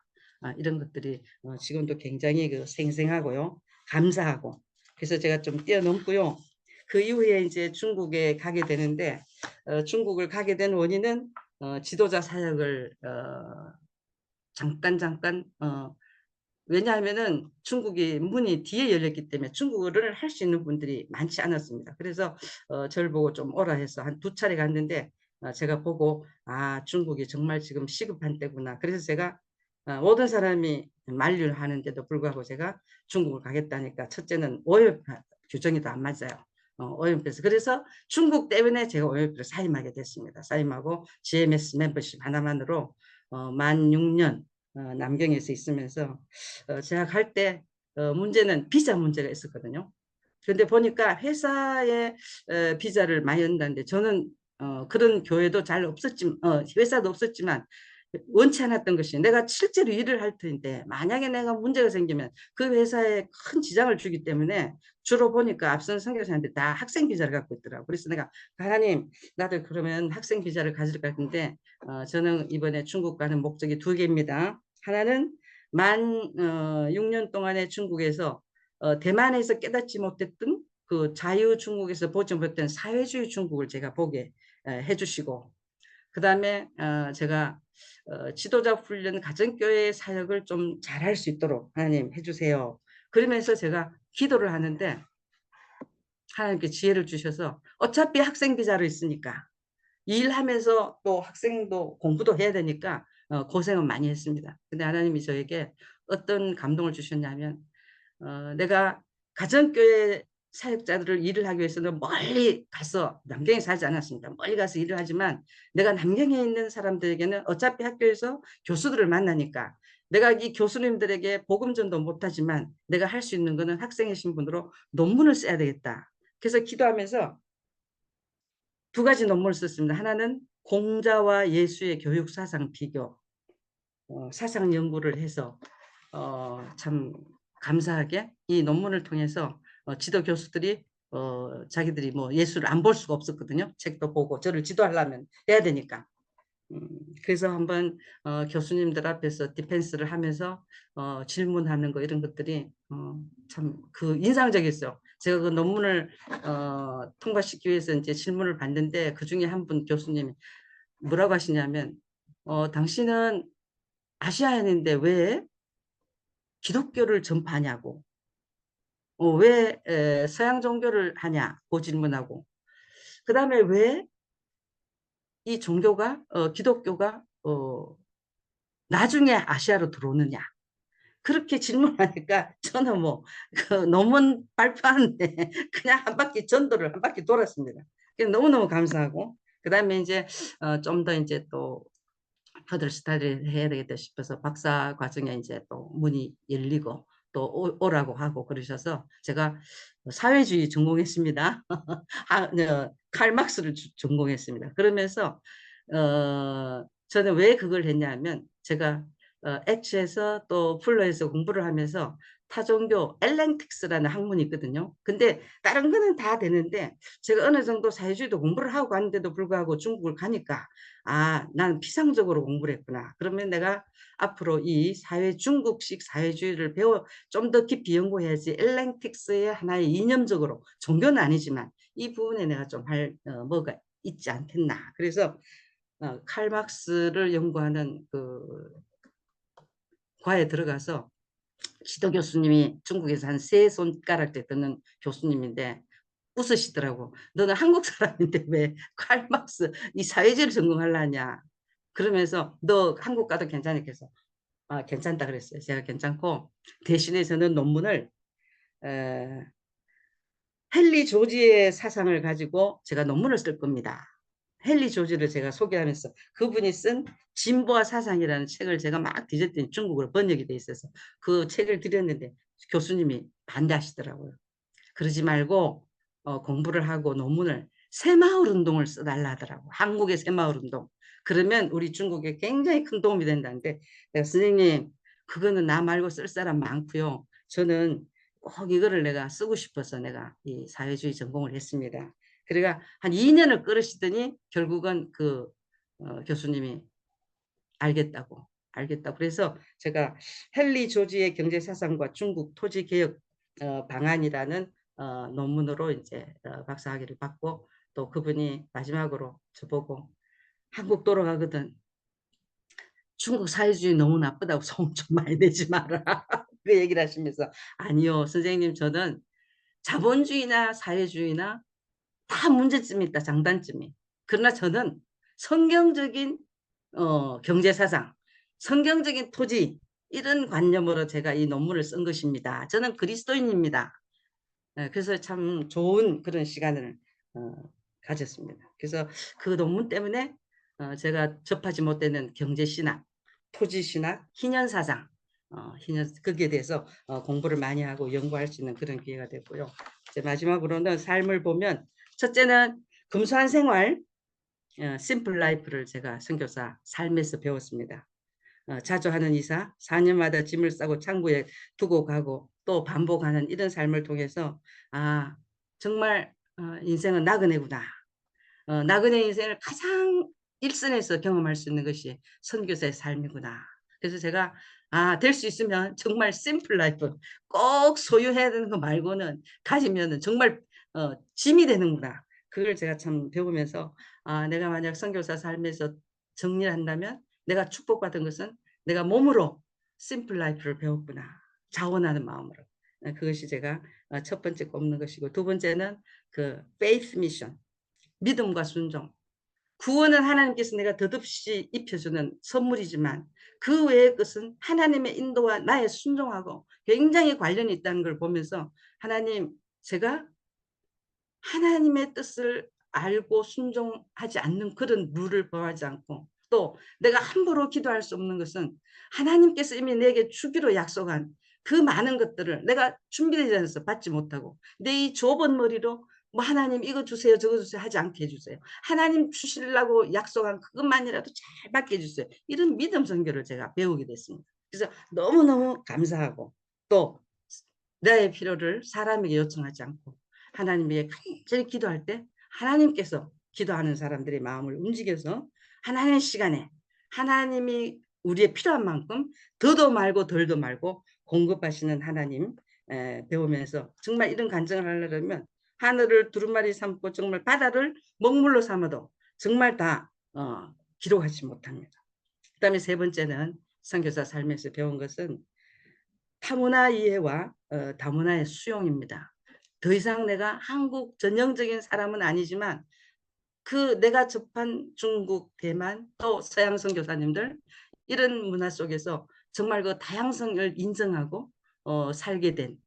[SPEAKER 3] 이런 것들이 지금도 굉장히 생생하고요. 감사하고 그래서 제가 좀 뛰어넘고요. 그 이후에 이제 중국에 가게 되는데 중국을 가게 된 원인은 지도자 사역을 잠깐 왜냐하면은 중국이 문이 뒤에 열렸기 때문에 중국어를 할 수 있는 분들이 많지 않았습니다. 그래서 저를 보고 좀 오라 해서 한 2차례 갔는데 제가 보고 중국이 정말 지금 시급한 때구나. 그래서 제가 모든 사람이 만류를 하는데도 불구하고 제가 중국을 가겠다니까 첫째는 오염 규정이 안 맞아요. 오염표에서 그래서 중국 때문에 제가 오염표를 사임하게 됐습니다. 사임하고 GMS 멤버십 하나만으로 만 6년 남경에서 있으면서 제가 갈 때 문제는 비자 문제가 있었거든요. 그런데 보니까 회사에 비자를 많이 한다는데 저는 그런 교회도 잘 없었지만 회사도 없었지만 원치 않았던 것이 내가 실제로 일을 할 텐데 만약에 내가 문제가 생기면 그 회사에 큰 지장을 주기 때문에 주로 보니까 앞선 선교사한테 다 학생 비자를 갖고 있더라고요. 그래서 내가 하나님 나도 그러면 학생 비자를 가질 것 같은데 저는 이번에 중국 가는 목적이 2개입니다. 하나는 만 6년 동안의 중국에서 대만에서 깨닫지 못했던 그 자유 중국에서 보지 못했던 사회주의 중국을 제가 보게 해주시고 그 다음에 제가 지도자 훈련 가정교회 사역을 좀 잘할 수 있도록 하나님 해주세요. 그러면서 제가 기도를 하는데 하나님께 지혜를 주셔서 어차피 학생 비자로 있으니까 일하면서 또 학생도 공부도 해야 되니까 고생은 많이 했습니다. 근데 하나님이 저에게 어떤 감동을 주셨냐면 내가 가정교회 사역자들을 일을 하기 위해서는 멀리 가서 남경에 살지 않았습니다. 멀리 가서 일을 하지만 내가 남경에 있는 사람들에게는 어차피 학교에서 교수들을 만나니까 내가 이 교수님들에게 복음전도 못하지만 내가 할 수 있는 거는 학생의 신분으로 논문을 써야 되겠다. 그래서 기도하면서 2가지 논문을 썼습니다. 하나는 공자와 예수의 교육 사상 비교 사상 연구를 해서 참 감사하게 이 논문을 통해서 지도 교수들이 자기들이 뭐 예수를 안 볼 수가 없었거든요. 책도 보고 저를 지도하려면 해야 되니까. 그래서 한번 교수님들 앞에서 디펜스를 하면서 질문하는 거 이런 것들이 참 그 인상적이었어요. 제가 그 논문을 통과시키기 위해서 이제 질문을 받는데 그 중에 한 분 교수님이 뭐라고 하시냐면 당신은 아시아인인데 왜 기독교를 전파하냐고 왜 서양 종교를 하냐고 질문하고 그 다음에 왜 이 종교가 기독교가 나중에 아시아로 들어오느냐 그렇게 질문하니까 저는 뭐 그 논문 발표하는데 그냥 한 바퀴 전도를 한 바퀴 돌았습니다. 너무너무 감사하고 그 다음에 이제 좀 더 이제 또 퍼들 스타디를 해야 되겠다 싶어서 박사 과정에 이제 또 문이 열리고 또 오라고 하고 그러셔서 제가 사회주의 전공했습니다. 칼 막스를 전공했습니다. 그러면서 저는 왜 그걸 했냐면 제가 엑츠에서 또 플러에서 공부를 하면서 타종교 엘랭틱스라는 학문이 있거든요. 근데 다른 거는 다 되는데 제가 어느 정도 사회주의도 공부를 하고 갔는데도 불구하고 중국을 가니까 나는 피상적으로 공부를 했구나. 그러면 내가 앞으로 이 중국식 사회주의를 좀 더 깊이 연구해야지 엘랭틱스의 하나의 이념적으로 종교는 아니지만 이 부분에 내가 좀 할 뭐가 있지 않겠나. 그래서 칼 막스를 연구하는 그 과에 들어가서 지도 교수님이 중국에서 한 3손가락째 듣는 교수님인데 웃으시더라고. 너는 한국 사람인데 왜 칼 막스 이 사회주의를 전공하려냐. 그러면서 너 한국 가도 괜찮을까 해서 괜찮다 그랬어요. 제가 괜찮고 대신에 저는 논문을 헨리 조지의 사상을 가지고 제가 논문을 쓸 겁니다. 헨리 조지를 제가 소개하면서 그분이 쓴 진보와 사상이라는 책을 제가 막 뒤졌더니 중국어로 번역이 돼 있어서 그 책을 드렸는데 교수님이 반대하시더라고요. 그러지 말고 공부를 하고 논문을 새마을 운동을 써달라 하더라고. 한국의 새마을 운동. 그러면 우리 중국에 굉장히 큰 도움이 된다는데, 내가 선생님 그거는 나 말고 쓸 사람 많고요. 저는 꼭 이거를 내가 쓰고 싶어서 내가 이 사회주의 전공을 했습니다. 그러니까 한 2년을 끌으시더니 결국은 그 교수님이 알겠다고. 그래서 제가 헨리 조지의 경제사상과 중국 토지개혁 방안이라는 논문으로 이제 박사학위를 받고, 또 그분이 마지막으로 저보고 한국 돌아가거든 중국 사회주의 너무 나쁘다고 소문 좀 많이 내지 마라. 그 얘기를 하시면서, 아니요 선생님, 저는 자본주의나 사회주의나 다 문제점이 있다, 장단점이. 그러나 저는 성경적인 경제사상, 성경적인 토지, 이런 관념으로 제가 이 논문을 쓴 것입니다. 저는 그리스도인입니다. 그래서 참 좋은 그런 시간을 어, 가졌습니다. 그래서 그 논문 때문에 제가 접하지 못했는 경제신학, 토지신학, 희년사상, 거기에 대해서 공부를 많이 하고 연구할 수 있는 그런 기회가 됐고요. 이제 마지막으로는 삶을 보면, 첫째는 금수한 생활, 심플 라이프를 제가 선교사 삶에서 배웠습니다. 자주 하는 이사, 4년마다 짐을 싸고 창고에 두고 가고 또 반복하는 이런 삶을 통해서, 아, 정말 인생은 나그네구나. 나그네 인생을 가장 일선에서 경험할 수 있는 것이 선교사의 삶이구나. 그래서 제가 될 수 있으면 정말 심플 라이프, 꼭 소유해야 되는 거 말고는 가지면은 정말 짐이 되는구나. 그걸 제가 참 배우면서, 내가 만약 선교사 삶에서 정리를 한다면 내가 축복받은 것은 내가 몸으로 심플 라이프를 배웠구나. 자원하는 마음으로. 그것이 제가 첫 번째 꼽는 것이고, 두 번째는 그 faith mission, 믿음과 순종. 구원은 하나님께서 내가 덧없이 입혀주는 선물이지만 그 외의 것은 하나님의 인도와 나의 순종하고 굉장히 관련이 있다는 걸 보면서, 하나님, 제가 하나님의 뜻을 알고 순종하지 않는 그런 룰을 범하지 않고, 또 내가 함부로 기도할 수 없는 것은 하나님께서 이미 내게 주기로 약속한 그 많은 것들을 내가 준비되지 않아서 받지 못하고, 내 이 좁은 머리로 뭐 하나님 이거 주세요 저거 주세요 하지 않게 해주세요. 하나님 주시려고 약속한 그것만이라도 잘 받게 해주세요. 이런 믿음 선교를 제가 배우게 됐습니다. 그래서 너무너무 감사하고, 또 나의 필요를 사람에게 요청하지 않고 하나님에게 간절히 기도할 때 하나님께서 기도하는 사람들의 마음을 움직여서 하나님의 시간에 하나님이 우리의 필요한 만큼 더도 말고 덜도 말고 공급하시는 하나님 배우면서, 정말 이런 간증을 하려면 하늘을 두루마리 삼고 정말 바다를 먹물로 삼아도 정말 다 기록하지 못합니다. 그 다음에 세 번째는 선교사 삶에서 배운 것은 타문화 이해와 다문화의 수용입니다. 더 이상 내가 한국 전형적인 사람은 아니지만 그 내가 접한 중국, 대만, 또 서양 선교사님들, 이런 문화 속에서 정말 그 다양성을 인정하고 살게 된,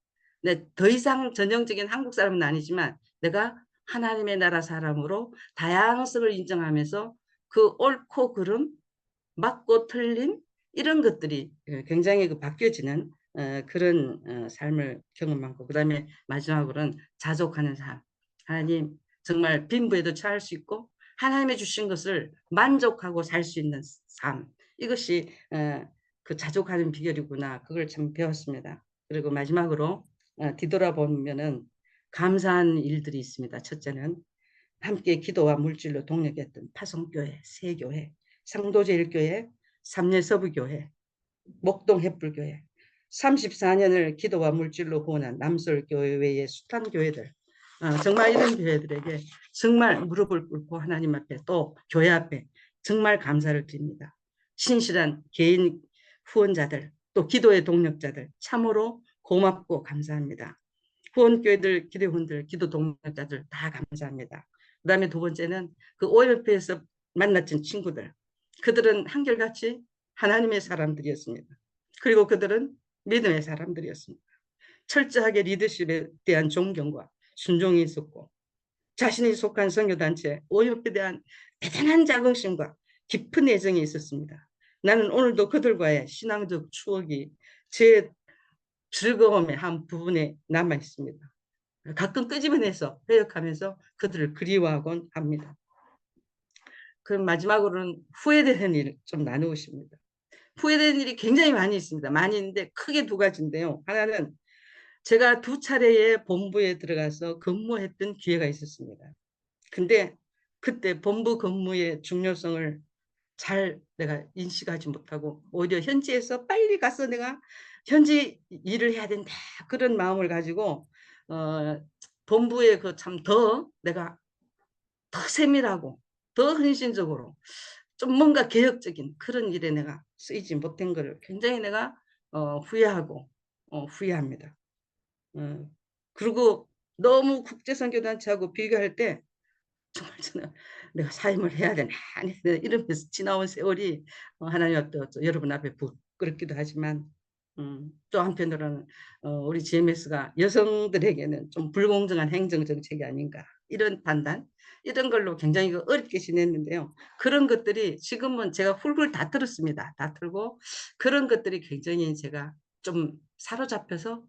[SPEAKER 3] 더 이상 전형적인 한국 사람은 아니지만 내가 하나님의 나라 사람으로 다양성을 인정하면서 그 옳고 그름, 맞고 틀림, 이런 것들이 굉장히 그 바뀌어지는 그런 삶을 경험하고, 그 다음에 마지막으로는 자족하는 삶. 하나님, 정말 빈부에도 처할 수 있고 하나님의 주신 것을 만족하고 살 수 있는 삶, 이것이 그 자족하는 비결이구나. 그걸 참 배웠습니다. 그리고 마지막으로 뒤돌아보면은 감사한 일들이 있습니다. 첫째는 함께 기도와 물질로 동력했던 파송교회, 세교회, 상도제일교회, 삼례서부교회, 목동 햇불교회, 34년을 기도와 물질로 후원한 남솔교회 외의 숱한 교회들, 정말 이런 교회들에게 정말 무릎을 꿇고 하나님 앞에, 또 교회 앞에 정말 감사를 드립니다. 신실한 개인 후원자들, 또 기도의 동력자들, 참으로 고맙고 감사합니다. 후원교회들, 기도원들, 기도 동력자들 다 감사합니다. 그 다음에 두 번째는 그 OMF에서 만났던 친구들, 그들은 한결같이 하나님의 사람들이었습니다. 그리고 그들은 믿음의 사람들이었습니다. 철저하게 리더십에 대한 존경과 순종이 있었고, 자신이 속한 선교단체 OMF에 대한 대단한 자긍심과 깊은 애정이 있었습니다. 나는 오늘도 그들과의 신앙적 추억이 제 즐거움의 한 부분에 남아 있습니다. 가끔 끄집어내서 회역하면서 그들을 그리워하곤 합니다. 그럼 마지막으로는 후회되는 일 좀 나누고 싶습니다. 후회되는 일이 굉장히 많이 있습니다. 많이 있는데 크게 두 가지인데요. 하나는 제가 두 차례의 본부에 들어가서 근무했던 기회가 있었습니다. 근데 그때 본부 근무의 중요성을 잘 내가 인식하지 못하고 오히려 현지에서 빨리 가서 내가 현지 일을 해야 된다 그런 마음을 가지고 본부에 그 참 더 내가 더 세밀하고 더 헌신적으로 좀 뭔가 개혁적인 그런 일에 내가 쓰이지 못한 것을 굉장히 내가 후회하고 후회합니다. 그리고 너무 국제선교단체하고 비교할 때 정말 저는 내가 사임을 해야 되나 아니 이러면서 지나온 세월이 하나님 앞에 여러분 앞에 부끄럽기도 하지만 또 한편으로는 우리 GMS가 여성들에게는 좀 불공정한 행정 정책이 아닌가 이런 판단 이런 걸로 굉장히 어렵게 지냈는데요. 그런 것들이 지금은 제가 훌훌 다 틀었습니다. 다 틀고 그런 것들이 굉장히 제가 좀 사로잡혀서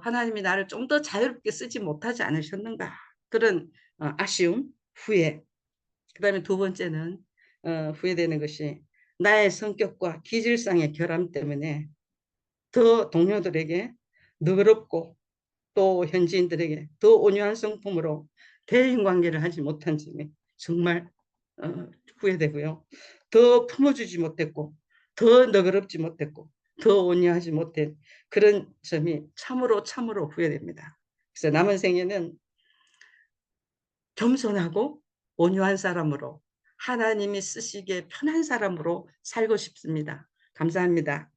[SPEAKER 3] 하나님이 나를 좀 더 자유롭게 쓰지 못하지 않으셨는가 그런 아쉬움, 후회. 그다음에 두 번째는 후회되는 것이 나의 성격과 기질상의 결함 때문에 더 동료들에게 너그럽고 또 현지인들에게 더 온유한 성품으로 대인관계를 하지 못한 점이 정말 후회되고요. 더 품어주지 못했고 더 너그럽지 못했고 더 온유하지 못한 그런 점이 참으로 후회됩니다. 그래서 남은 생에는 겸손하고 온유한 사람으로 하나님이 쓰시기에 편한 사람으로 살고 싶습니다. 감사합니다.